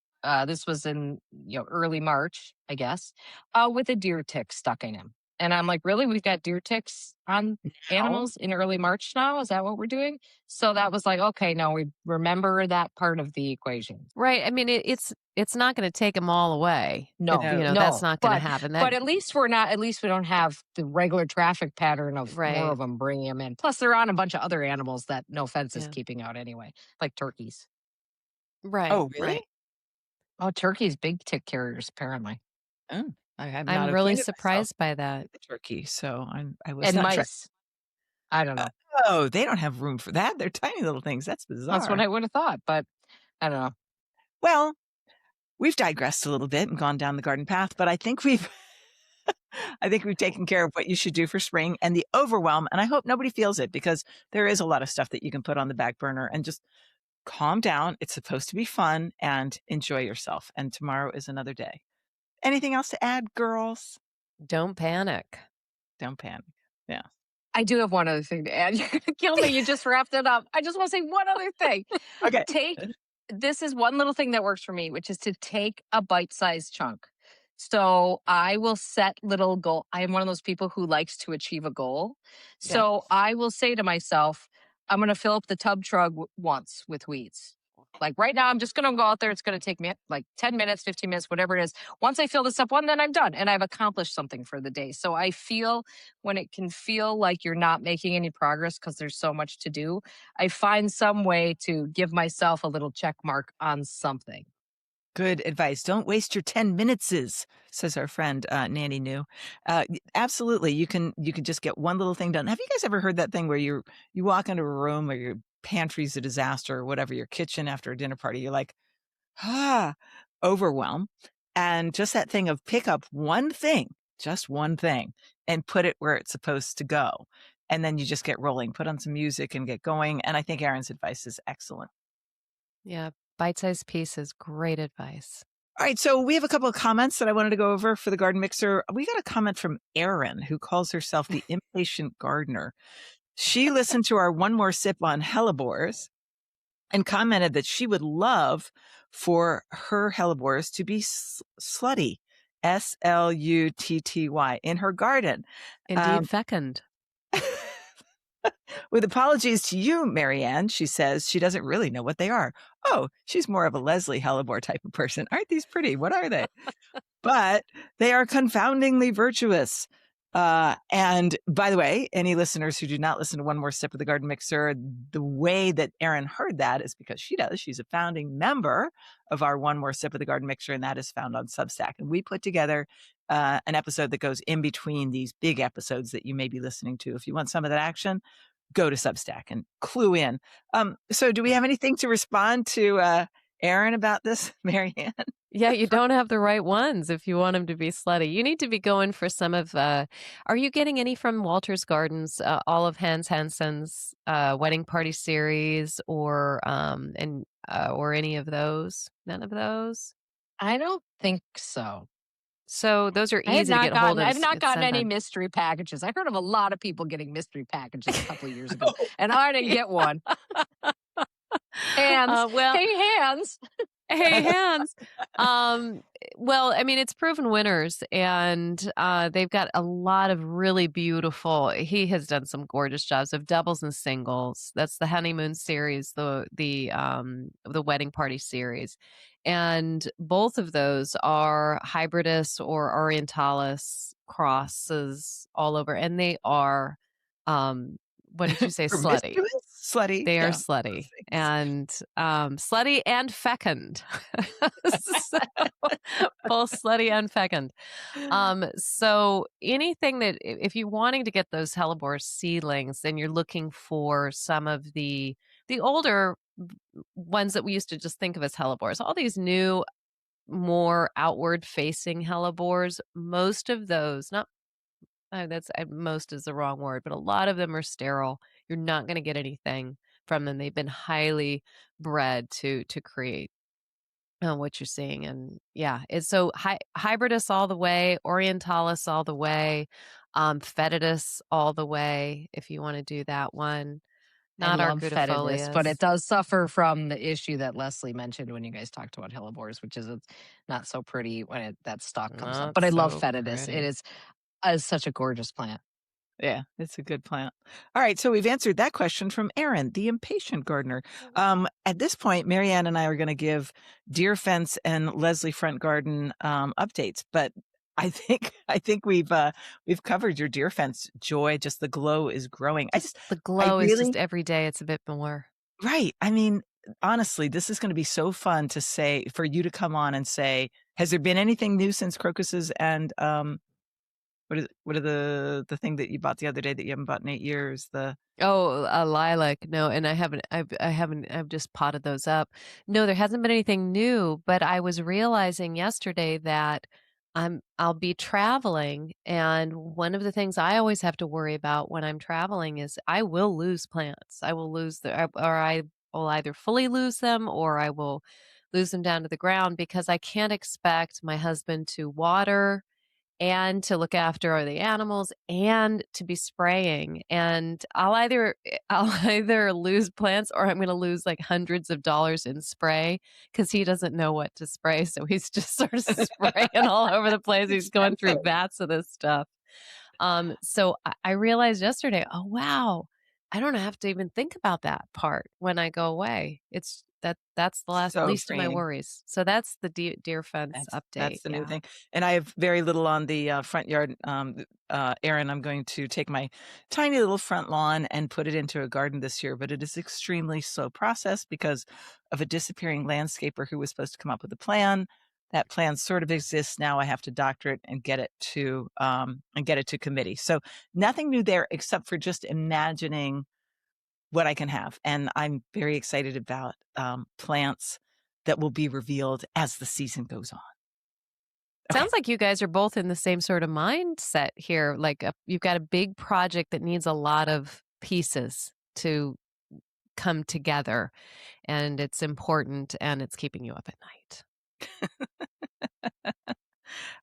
Speaker 3: This was in early March, I guess, with a deer tick stuck in him. And I'm like, really? We've got deer ticks on
Speaker 2: Oh,
Speaker 3: animals in early March now? Is that what we're doing? So that was like, okay, no, we remember that part of the equation.
Speaker 1: Right. I mean, it's not going to take them all away.
Speaker 3: No,
Speaker 2: no.
Speaker 1: That's
Speaker 3: no.
Speaker 1: not going to happen.
Speaker 3: But at least we're not. At least we don't have the regular traffic pattern of more
Speaker 1: Right.
Speaker 3: of them bringing them in. Plus, they're on a bunch of other animals that, no offense, is
Speaker 1: Yeah.
Speaker 3: keeping out anyway, like turkeys.
Speaker 1: Right.
Speaker 2: Oh, really?
Speaker 1: Right.
Speaker 3: Oh, turkeys, big tick carriers, apparently.
Speaker 2: Oh, I am
Speaker 1: I'm
Speaker 2: not
Speaker 1: really
Speaker 2: acquainted myself
Speaker 1: surprised by that.
Speaker 2: with the turkey, so I was
Speaker 3: And
Speaker 2: not sure.
Speaker 3: mice. I don't know.
Speaker 2: Oh, they don't have room for that. They're tiny little things. That's
Speaker 3: That's what
Speaker 2: bizarre.
Speaker 3: I would have thought, but I don't know.
Speaker 2: Well, we've digressed a little bit and gone down the garden path, but I think we've taken care of what you should do for spring and the overwhelm. And I hope nobody feels it, because there is a lot of stuff that you can put on the back burner and just calm down. It's supposed to be fun and enjoy yourself. And tomorrow is another day. Anything else to add, girls?
Speaker 1: Don't panic.
Speaker 2: Don't panic. Yeah.
Speaker 3: I do have one other thing to add. You're going to kill me. You just wrapped it up. I just want to say one other thing.
Speaker 2: Okay.
Speaker 3: This is one little thing that works for me, which is to take a bite-sized chunk. So I will set little goal. I am one of those people who likes to achieve a goal. So I will say to myself, I'm going to fill up the tub truck once with weeds. Like right now, I'm just going to go out there. It's going to take me like 10 minutes, 15 minutes, whatever it is. Once I fill this up one, then I'm done and I've accomplished something for the day. So I feel, when it can feel like you're not making any progress because there's so much to do, I find some way to give myself a little check mark on something.
Speaker 2: Good advice. Don't waste your 10 minutes, says our friend Nanny New. Absolutely. You can just get one little thing done. Have you guys ever heard that thing where you walk into a room, or your pantry's a disaster, or whatever, your kitchen after a dinner party, you're like, overwhelm. And just that thing of pick up one thing, just one thing, and put it where it's supposed to go. And then you just get rolling, put on some music and get going. And I think Erin's advice is excellent.
Speaker 1: Yeah. Bite-sized pieces. Great advice.
Speaker 2: All right, so we have a couple of comments that I wanted to go over for the garden mixer. We got a comment from Erin, who calls herself the Impatient Gardener. She listened to our One More Sip on hellebores and commented that she would love for her hellebores to be slutty, SLUTTY, in her garden.
Speaker 1: Indeed, fecund.
Speaker 2: With apologies to you, Marianne, she says she doesn't really know what they are. Oh, she's more of a Leslie Hellebore type of person. Aren't these pretty? What are they? But they are confoundingly virtuous. And by the way, any listeners who do not listen to One More Sip of the Garden Mixer, the way that Erin heard that is because she does. She's a founding member of our One More Sip of the Garden Mixer, and that is found on Substack. And we put together an episode that goes in between these big episodes that you may be listening to. If you want some of that action, go to Substack and clue in. So do we have anything to respond to Erin about this, Marianne?
Speaker 1: Yeah, you don't have the right ones if you want them to be slutty. You need to be going for some of, are you getting any from Walter's Gardens, all of Hans Hansen's wedding party series, or or any of those? None of those?
Speaker 3: I don't think so.
Speaker 1: So those are
Speaker 3: I have
Speaker 1: easy to
Speaker 3: not
Speaker 1: get a hold
Speaker 3: gotten.
Speaker 1: of.
Speaker 3: I've not gotten
Speaker 1: Send
Speaker 3: any
Speaker 1: on.
Speaker 3: mystery packages. I heard of a lot of people getting mystery packages a couple of years ago, and I didn't get one. Hands,
Speaker 1: Well,
Speaker 3: hey hands.
Speaker 1: hey, Hans. Well, I mean, it's proven winners, and they've got a lot of really beautiful. He has done some gorgeous jobs of doubles and singles. That's the honeymoon series, the wedding party series, and both of those are hybridus or orientalis crosses all over, and they are, what did you say, slutty?
Speaker 2: Slutty.
Speaker 1: They are
Speaker 2: Yeah.
Speaker 1: slutty, and slutty and fecund. So, both slutty and fecund. So anything that, if you're wanting to get those hellebore seedlings, then you're looking for some of the older ones that we used to just think of as hellebores. All these new, more outward facing hellebores, most of those, not most is the wrong word, but a lot of them are sterile. You're not going to get anything from them. They've been highly bred to create what you're seeing. And yeah, it's so hybridus all the way, orientalis all the way, fetidus all the way, if you want to do that one.
Speaker 3: I
Speaker 1: Not
Speaker 3: love fetidus, but it
Speaker 1: argutifolius.
Speaker 3: does suffer from the issue that Leslie mentioned when you guys talked about hellebores, which is it's not so pretty when that stalk comes up.
Speaker 1: Not
Speaker 3: But I love
Speaker 1: so
Speaker 3: fetidus. It
Speaker 1: pretty.
Speaker 3: is such a gorgeous plant.
Speaker 2: Yeah, it's a good plant. All right, so we've answered that question from Erin, the impatient gardener. At this point, Marianne and I are going to give Deer Fence and Leslie Front Garden updates, but I think we've covered your Deer Fence joy. Just the glow is growing.
Speaker 1: The
Speaker 2: I
Speaker 1: glow is
Speaker 2: really
Speaker 1: just every day. It's a bit more.
Speaker 2: right. I mean, honestly, this is going to be so fun to say for you to come on and say, has there been anything new since crocuses and what are the thing that you bought the other day that you haven't bought in 8 years?
Speaker 1: Oh, a lilac. No, and I've just potted those up. No, there hasn't been anything new, but I was realizing yesterday that I'll be traveling, and one of the things I always have to worry about when I'm traveling is I will lose plants. I will lose or I will either fully lose them or I will lose them down to the ground because I can't expect my husband to water and to look after the animals and to be spraying. And I'll either lose plants or I'm going to lose like hundreds of dollars in spray because he doesn't know what to spray. So he's just sort of spraying all over the place. He's going through
Speaker 2: Expensive.
Speaker 1: vats of this stuff. So I realized yesterday, oh wow, I don't have to even think about that part when I go away. That's the
Speaker 2: So
Speaker 1: least of my
Speaker 2: freeing.
Speaker 1: worries. So that's the deer fence
Speaker 2: That's
Speaker 1: update.
Speaker 2: the new
Speaker 1: Yeah.
Speaker 2: thing, and I have very little on the, front yard. Erin, I'm going to take my tiny little front lawn and put it into a garden this year, but it is extremely slow process because of a disappearing landscaper who was supposed to come up with a plan. That plan sort of exists now. I have to doctor it and get it to committee. So nothing new there except for just imagining what I can have, and I'm very excited about, plants that will be revealed as the season goes on. Okay.
Speaker 1: Sounds like you guys are both in the same sort of mindset here. Like you've got a big project that needs a lot of pieces to come together, and it's important, and it's keeping you up at night.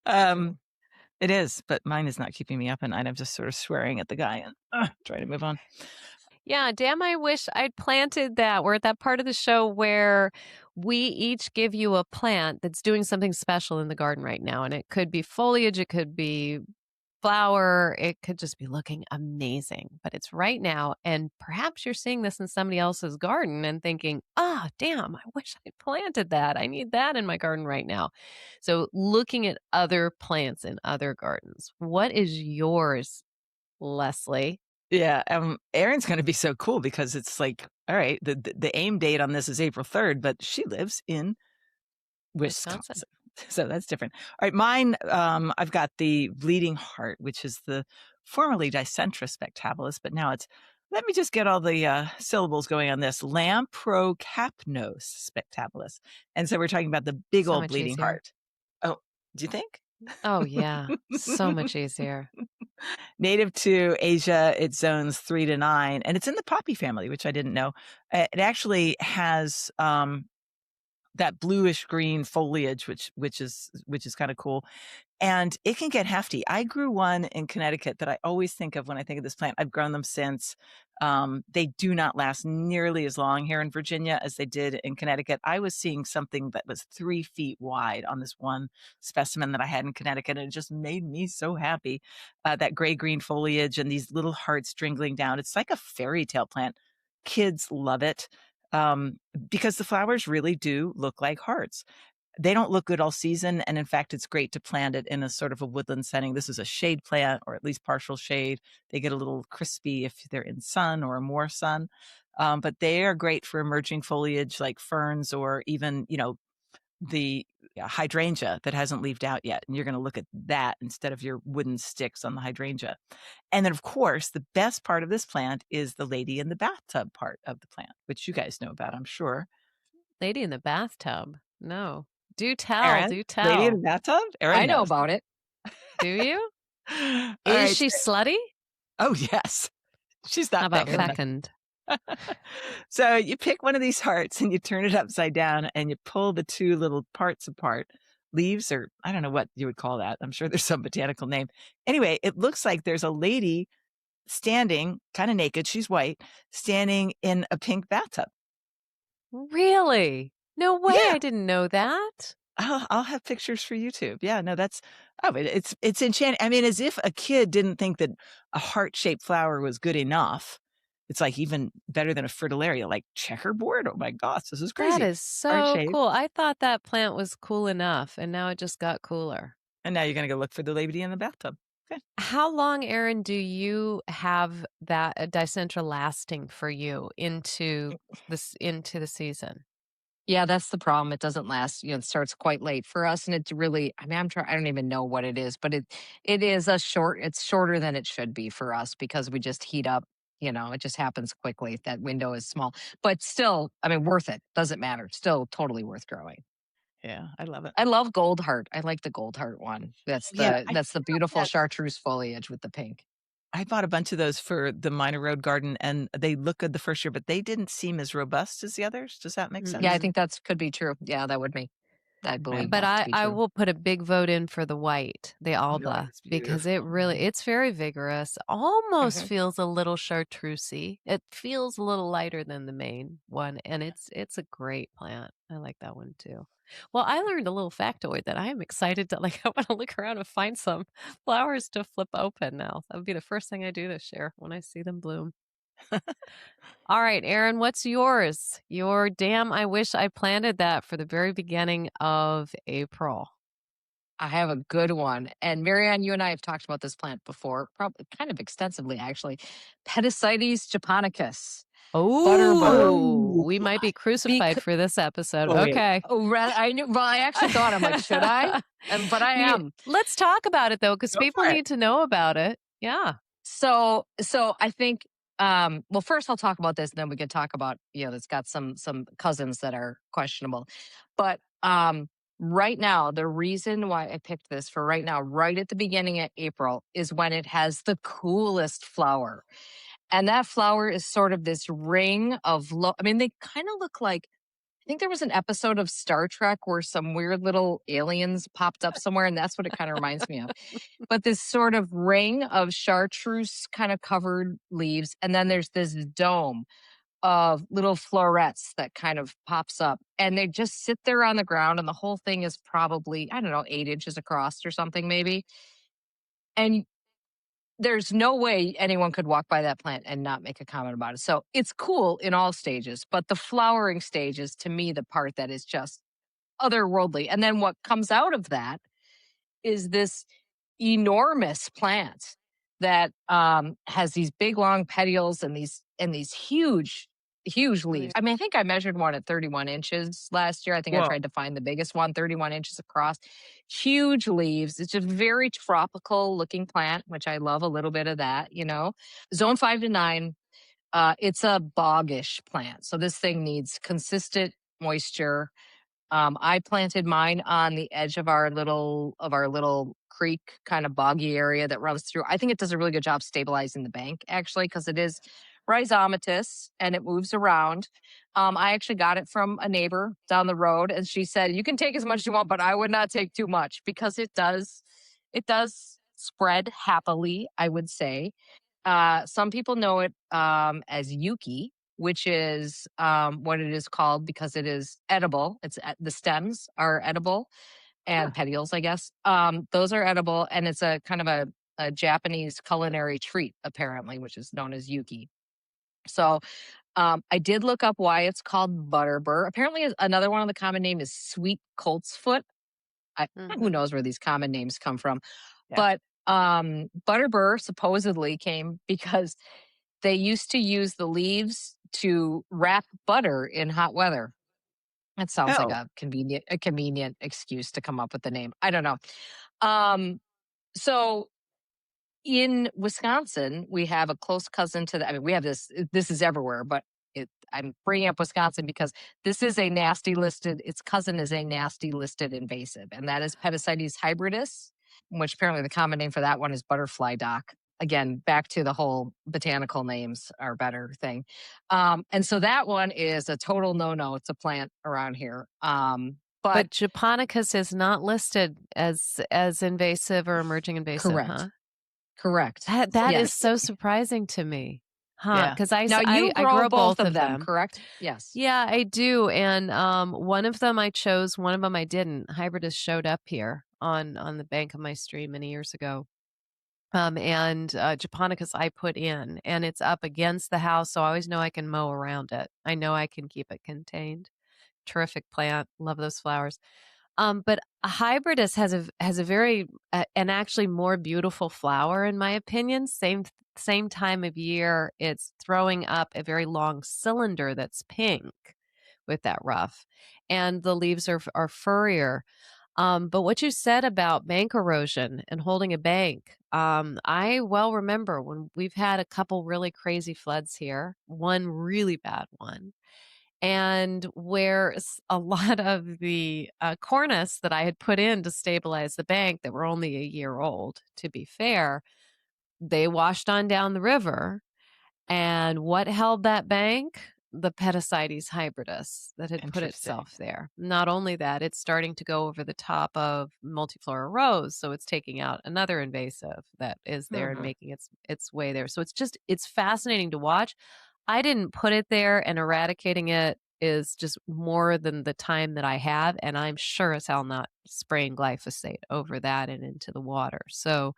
Speaker 2: Um, it is, but mine is not keeping me up at night. I'm just sort of swearing at the guy and trying to move on.
Speaker 1: Yeah, damn, I wish I'd planted that. We're at that part of the show where we each give you a plant that's doing something special in the garden right now. And it could be foliage, it could be flower, it could just be looking amazing. But it's right now. And perhaps you're seeing this in somebody else's garden and thinking, oh, damn, I wish I'd planted that. I need that in my garden right now. So looking at other plants in other gardens, what is yours, Leslie?
Speaker 2: Yeah, Erin's gonna be so cool because it's like, all right, the aim date on this is April 3rd, but she lives in
Speaker 1: Wisconsin.
Speaker 2: Wisconsin. So that's different. All right, mine, I've got the bleeding heart, which is the formerly Dicentra spectabilis, but now it's let me just get all the syllables going on this. Lamprocapnos spectabilis. And so we're talking about the big
Speaker 1: So
Speaker 2: old
Speaker 1: much
Speaker 2: bleeding
Speaker 1: easier.
Speaker 2: heart. Oh, do you think?
Speaker 1: Oh, yeah. So much easier.
Speaker 2: Native to Asia, it zones 3 to 9, and it's in the poppy family, which I didn't know. It actually has that bluish green foliage, which is kind of cool. And it can get hefty. I grew one in Connecticut that I always think of when I think of this plant. I've grown them since. They do not last nearly as long here in Virginia as they did in Connecticut. I was seeing something that was 3 feet wide on this one specimen that I had in Connecticut, and it just made me so happy. That gray green foliage and these little hearts dringling down. It's like a fairy tale plant. Kids love it because the flowers really do look like hearts. They don't look good all season. And in fact, it's great to plant it in a sort of a woodland setting. This is a shade plant or at least partial shade. They get a little crispy if they're in sun or more sun. But they are great for emerging foliage like ferns or even, the hydrangea that hasn't leaved out yet. And you're going to look at that instead of your wooden sticks on the hydrangea. And then, of course, the best part of this plant is the lady in the bathtub part of the plant, which you guys know about, I'm sure.
Speaker 1: Lady in the bathtub. No. Do tell,
Speaker 2: Erin,
Speaker 1: do
Speaker 2: lady in the
Speaker 1: tell.
Speaker 2: bathtub? Erin
Speaker 3: I know
Speaker 2: knows.
Speaker 3: about it.
Speaker 1: Do you?
Speaker 2: All
Speaker 1: Is
Speaker 2: right.
Speaker 1: she slutty?
Speaker 2: Oh, yes. She's
Speaker 1: How
Speaker 2: not
Speaker 1: about
Speaker 2: big enough.
Speaker 1: fecund?
Speaker 2: So you pick one of these hearts and you turn it upside down and you pull the two little parts apart. Leaves, or I don't know what you would call that. I'm sure there's some botanical name. Anyway, it looks like there's a lady standing, kind of naked, she's white, standing in a pink bathtub.
Speaker 1: Really? No way,
Speaker 2: Yeah.
Speaker 1: I didn't know that.
Speaker 2: I'll have pictures for YouTube. Yeah, no, it's enchanting. I mean, as if a kid didn't think that a heart-shaped flower was good enough. It's like even better than a fritillaria, like checkerboard. Oh my gosh, this is
Speaker 1: That
Speaker 2: crazy.
Speaker 1: is so
Speaker 2: Heart-shaped.
Speaker 1: cool. I thought that plant was cool enough, and now it just got cooler.
Speaker 2: And now you're gonna go look for the lady in the bathtub. Okay.
Speaker 1: How long, Erin, do you have that Dicentra lasting for you into the season?
Speaker 3: Yeah, that's the problem. It doesn't last, it starts quite late for us. And it's really, I mean, I don't even know what it is, but it is it's shorter than it should be for us because we just heat up, it just happens quickly. That window is small, but still, I mean, worth it. Doesn't matter. Still totally worth growing.
Speaker 2: Yeah, I love it.
Speaker 3: I love gold heart. I like the gold heart one.
Speaker 2: Yeah,
Speaker 3: That's the beautiful chartreuse foliage with the pink.
Speaker 2: I bought a bunch of those for the Minor Road garden, and they look good the first year, but they didn't seem as robust as the others. Does that make
Speaker 3: Yeah, I
Speaker 2: sense?
Speaker 3: think that's could be true. Yeah, that would make I
Speaker 2: Yeah.
Speaker 3: believe
Speaker 1: But
Speaker 3: that to be
Speaker 1: I
Speaker 3: true.
Speaker 1: will put a big vote in for the white, the
Speaker 2: Oh,
Speaker 1: Alba,
Speaker 2: it's
Speaker 1: because
Speaker 2: beautiful.
Speaker 1: it's very vigorous. Almost
Speaker 3: Mhm.
Speaker 1: feels a little chartreusey. It feels a little lighter than the main one, and it's a great plant. I like that one too. Well, I learned a little factoid that I am excited to I want to look around and find some flowers to flip open now. That would be the first thing I do this year when I see them bloom. All right, Erin, what's yours? Your damn, I wish I planted that for the very beginning of April.
Speaker 3: I have a good one. And Marianne, you and I have talked about this plant before, probably kind of extensively, actually. Pedicites japonicus, butterbur.
Speaker 1: Oh,
Speaker 2: Oh,
Speaker 1: we might be crucified
Speaker 3: Bec-
Speaker 1: for this episode.
Speaker 2: oh, wait.
Speaker 1: Okay.
Speaker 3: I knew. Well, I actually thought I'm like, should I? But I
Speaker 1: Yeah,
Speaker 3: am.
Speaker 1: let's talk about it though, because
Speaker 2: Go
Speaker 1: people
Speaker 2: for it.
Speaker 1: need to know about it. Yeah.
Speaker 3: So I think well first I'll talk about this and then we can talk about, it's got some cousins that are questionable. But right now, the reason why I picked this for right now, right at the beginning of April, is when it has the coolest flower. And that flower is sort of this ring of I mean, they kind of look like I think there was an episode of Star Trek where some weird little aliens popped up somewhere, and that's what it kind of reminds me of. But this sort of ring of chartreuse kind of covered leaves, and then there's this dome of little florets that kind of pops up, and they just sit there on the ground, and the whole thing is probably, I don't know, 8 inches across or something maybe. And there's no way anyone could walk by that plant and not make a comment about it. So it's cool in all stages, but the flowering stage is to me the part that is just otherworldly. And then what comes out of that is this enormous plant that has these big long petioles and these huge leaves. I mean, I think I measured one at 31 inches last year. I think I
Speaker 2: Whoa.
Speaker 3: tried to find the biggest one, 31 inches across. Huge leaves. It's a very tropical looking plant, which I love a little bit of that. Zone 5 to 9. It's a boggish plant. So this thing needs consistent moisture. I planted mine on the edge of our little creek kind of boggy area that runs through. I think it does a really good job stabilizing the bank actually because it is rhizomatous and it moves around. I actually got it from a neighbor down the road, and she said, "You can take as much as you want, but I would not take too much because it does spread happily." I would say. Some people know it as Yuki, which is what it is called because it is edible. The stems are edible
Speaker 2: Huh.
Speaker 3: and petioles, I guess. Those are edible, and it's a kind of a Japanese culinary treat, apparently, which is known as Yuki. So I did look up why it's called butterbur. Apparently, another one of the common name is sweet colt's foot. Who
Speaker 1: Mhm.
Speaker 3: knows where these common names come from?
Speaker 2: Yeah.
Speaker 3: But butterbur supposedly came because they used to use the leaves to wrap butter in hot weather. That sounds like
Speaker 2: Oh,
Speaker 3: a convenient excuse to come up with the name. I don't know. So in Wisconsin, we have a close cousin to the. I mean, we have this. This is everywhere, but I'm bringing up Wisconsin because this is a nasty listed. Its cousin is a nasty listed invasive, and that is Pedicites hybridus, which apparently the common name for that one is butterfly dock. again, back to the whole botanical names are better thing. And so that one is a total no-no to plant around here. But
Speaker 1: But Japonicus is not listed as invasive or emerging invasive, huh?
Speaker 3: correct. Correct.
Speaker 1: That is
Speaker 3: Yes.
Speaker 1: so surprising to me, huh?
Speaker 2: Yeah.
Speaker 1: Because
Speaker 3: Now you
Speaker 1: I
Speaker 3: grow
Speaker 1: grow
Speaker 3: both
Speaker 1: both
Speaker 3: of
Speaker 1: of
Speaker 3: them,
Speaker 1: them.
Speaker 3: correct? Yes.
Speaker 1: Yeah, I do, and, one of them I chose, one of them I didn't. Hybridus showed up here on the bank of my stream many years ago, and, Japonicus I put in, and it's up against the house, so I always know I can mow around it. I know I can keep it contained. Terrific plant, love those flowers. But a hybridus has a very and actually more beautiful flower in my opinion. Same time of year, it's throwing up a very long cylinder that's pink with that ruff, and the leaves are furrier. But what you said about bank erosion and holding a bank, I well remember when we've had a couple really crazy floods here, one really bad one and where a lot of the cornice that I had put in to stabilize the bank that were only a year old, to be fair, they washed on down the river. And what held that bank? The Petasites hybridus that had put
Speaker 2: Interesting.
Speaker 1: itself there. Not only that, it's starting to go over the top of multiflora rose, so it's taking out another invasive that is there and making its way there. So it's fascinating to watch. I didn't put it there, and eradicating it is just more than the time that I have, and I'm sure as hell not spraying glyphosate over that and into the water. So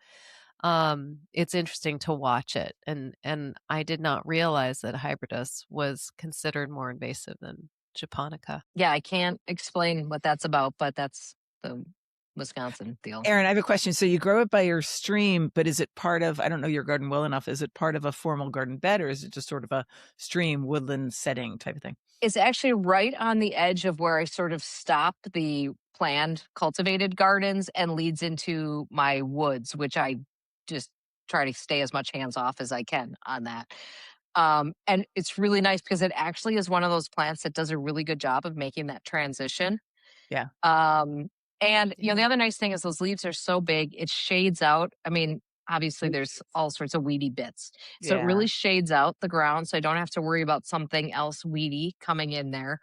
Speaker 1: it's interesting to watch it, and I did not realize that hybridus was considered more invasive than japonica.
Speaker 3: Yeah, I can't explain what that's about, but that's the Wisconsin deal.
Speaker 2: Erin, I have a question. So you grow it by your stream, but is it part of, I don't know your garden well enough, is it part of a formal garden bed or is it just sort of a stream woodland setting type of thing?
Speaker 3: It's actually right on the edge of where I sort of stop the planned cultivated gardens and leads into my woods, which I just try to stay as much hands off as I can on that. And it's really nice because it actually is one of those plants that does a really good job of making that transition.
Speaker 2: Yeah.
Speaker 3: And you know, the
Speaker 1: Yeah.
Speaker 3: other nice thing is those leaves are so big, it shades out. I mean, obviously there's all sorts of weedy bits. So it
Speaker 2: Yeah.
Speaker 3: really shades out the ground. So I don't have to worry about something else weedy coming in there.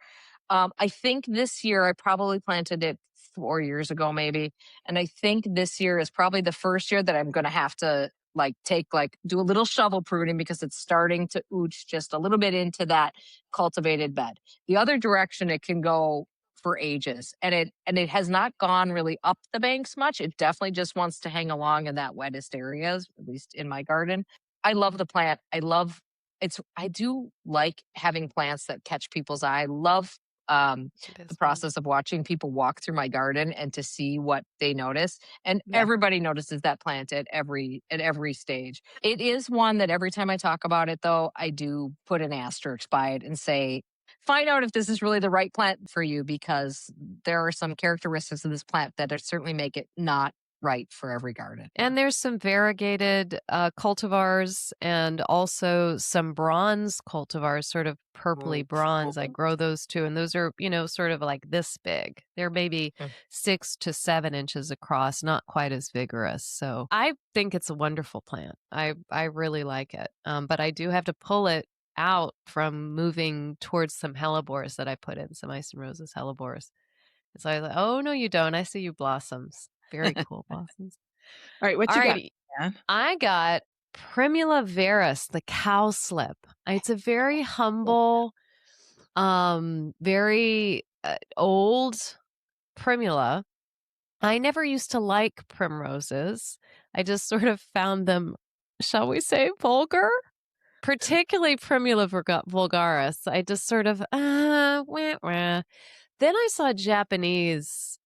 Speaker 3: I think this year I probably planted it 4 years ago, maybe. And I think this year is probably the first year that I'm going to have to do a little shovel pruning because it's starting to ooch just a little bit into that cultivated bed. The other direction it can go for ages, and it has not gone really up the banks much. It definitely just wants to hang along in that wettest areas, at least in my garden. I love the plant. I do like having plants that catch people's eye. I love
Speaker 1: It is
Speaker 3: the
Speaker 1: fun.
Speaker 3: process of watching people walk through my garden and to see what they notice. And
Speaker 2: Yeah.
Speaker 3: everybody notices that plant at every stage. It is one that every time I talk about it though, I do put an asterisk by it and say, find out if this is really the right plant for you because there are some characteristics of this plant that certainly make it not right for every garden.
Speaker 1: And there's some variegated cultivars and also some bronze cultivars, sort of purpley bronze. I grow those too. And those are, sort of like this big. They're maybe
Speaker 3: Mm.
Speaker 1: 6 to 7 inches across, not quite as vigorous. So I think it's a wonderful plant. I really like it. But I do have to pull it out from moving towards some hellebores that I put in, some Ice and Roses hellebores. So I was like, oh, no, you don't. I see you blossoms. Very cool blossoms.
Speaker 2: All right. What
Speaker 1: All
Speaker 2: you got,
Speaker 1: righty.
Speaker 2: Ann?
Speaker 1: I got Primula veris, the cowslip. It's a very humble, very old primula. I never used to like primroses. I just sort of found them, shall we say, vulgar? Particularly Primula vulgaris. I just sort of, wah, wah. Then I saw Japanese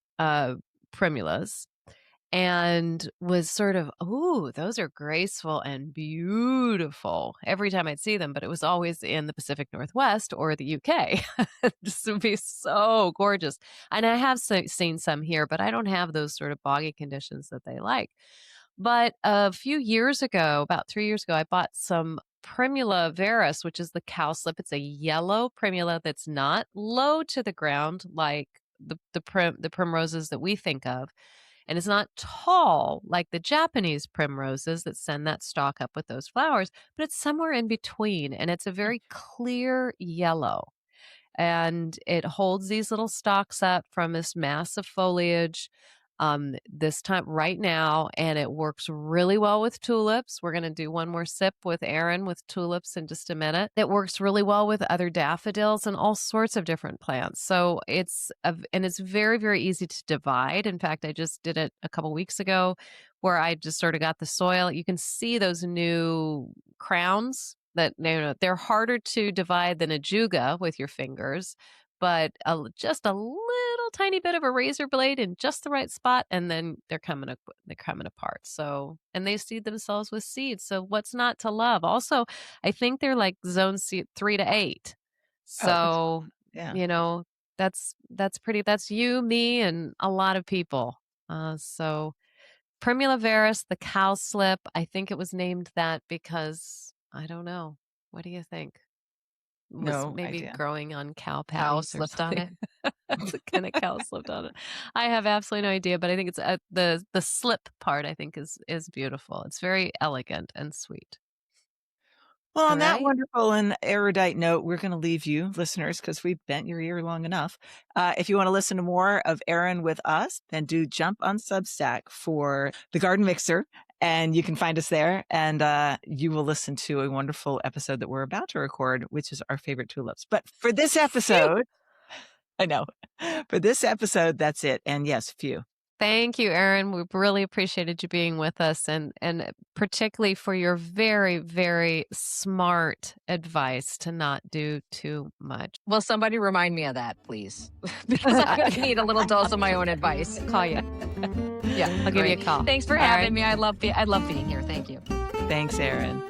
Speaker 1: primulas and was sort of, ooh, those are graceful and beautiful every time I'd see them, but it was always in the Pacific Northwest or the UK. This would be so gorgeous. And I have seen some here, but I don't have those sort of boggy conditions that they like. But a few years ago, about 3 years ago, I bought some Primula veris, which is the cowslip. It's a yellow primula that's not low to the ground like the primroses that we think of. And it's not tall like the Japanese primroses that send that stalk up with those flowers, but it's somewhere in between. And it's a very clear yellow. And it holds these little stalks up from this massive foliage this time right now, and it works really well with tulips. We're going to do one more sip with Erin with tulips in just a minute. It works really well with other daffodils and all sorts of different plants. So it's very, very easy to divide. In fact, I just did it a couple weeks ago where I just sort of got the soil. You can see those new crowns that they're harder to divide than a juga with your fingers, but just a little tiny bit of a razor blade in just the right spot, and then they're coming apart. So, and they seed themselves with seeds. So what's not to love? Also, I think they're like zone 3 to 8. So,
Speaker 2: yeah.
Speaker 1: That's pretty. That's you, me, and a lot of people. So Primula veris, the cowslip, I think it was named that because I don't know. What do you think? Was
Speaker 2: No
Speaker 1: maybe
Speaker 2: idea.
Speaker 1: growing on cow
Speaker 3: Cow
Speaker 1: patties or
Speaker 3: slipped on
Speaker 1: something.
Speaker 3: it.
Speaker 1: It's a kind of cow slipped on it. I have absolutely no idea, but I think it's the slip part. I think is beautiful. It's very elegant and sweet.
Speaker 2: Well,
Speaker 1: All
Speaker 2: on that
Speaker 1: right.
Speaker 2: wonderful and erudite note, we're going to leave you, listeners, because we've bent your ear long enough. If you want to listen to more of Erin with us, then do jump on Substack for The Garden Mixer, and you can find us there. And you will listen to a wonderful episode that we're about to record, which is our favorite tulips. But for this episode, I know, for this episode, that's it. And yes, phew.
Speaker 1: Thank you, Erin. We really appreciated you being with us, and particularly for your very, very smart advice to not do too much.
Speaker 3: Will somebody remind me of that, please? Because I'm going to need a little dose of my own advice.
Speaker 1: Call you.
Speaker 3: Yeah,
Speaker 1: I'll give you a call.
Speaker 3: Thanks for
Speaker 1: All
Speaker 3: having
Speaker 1: right.
Speaker 3: me. I love being here. Thank you.
Speaker 2: Thanks, Erin.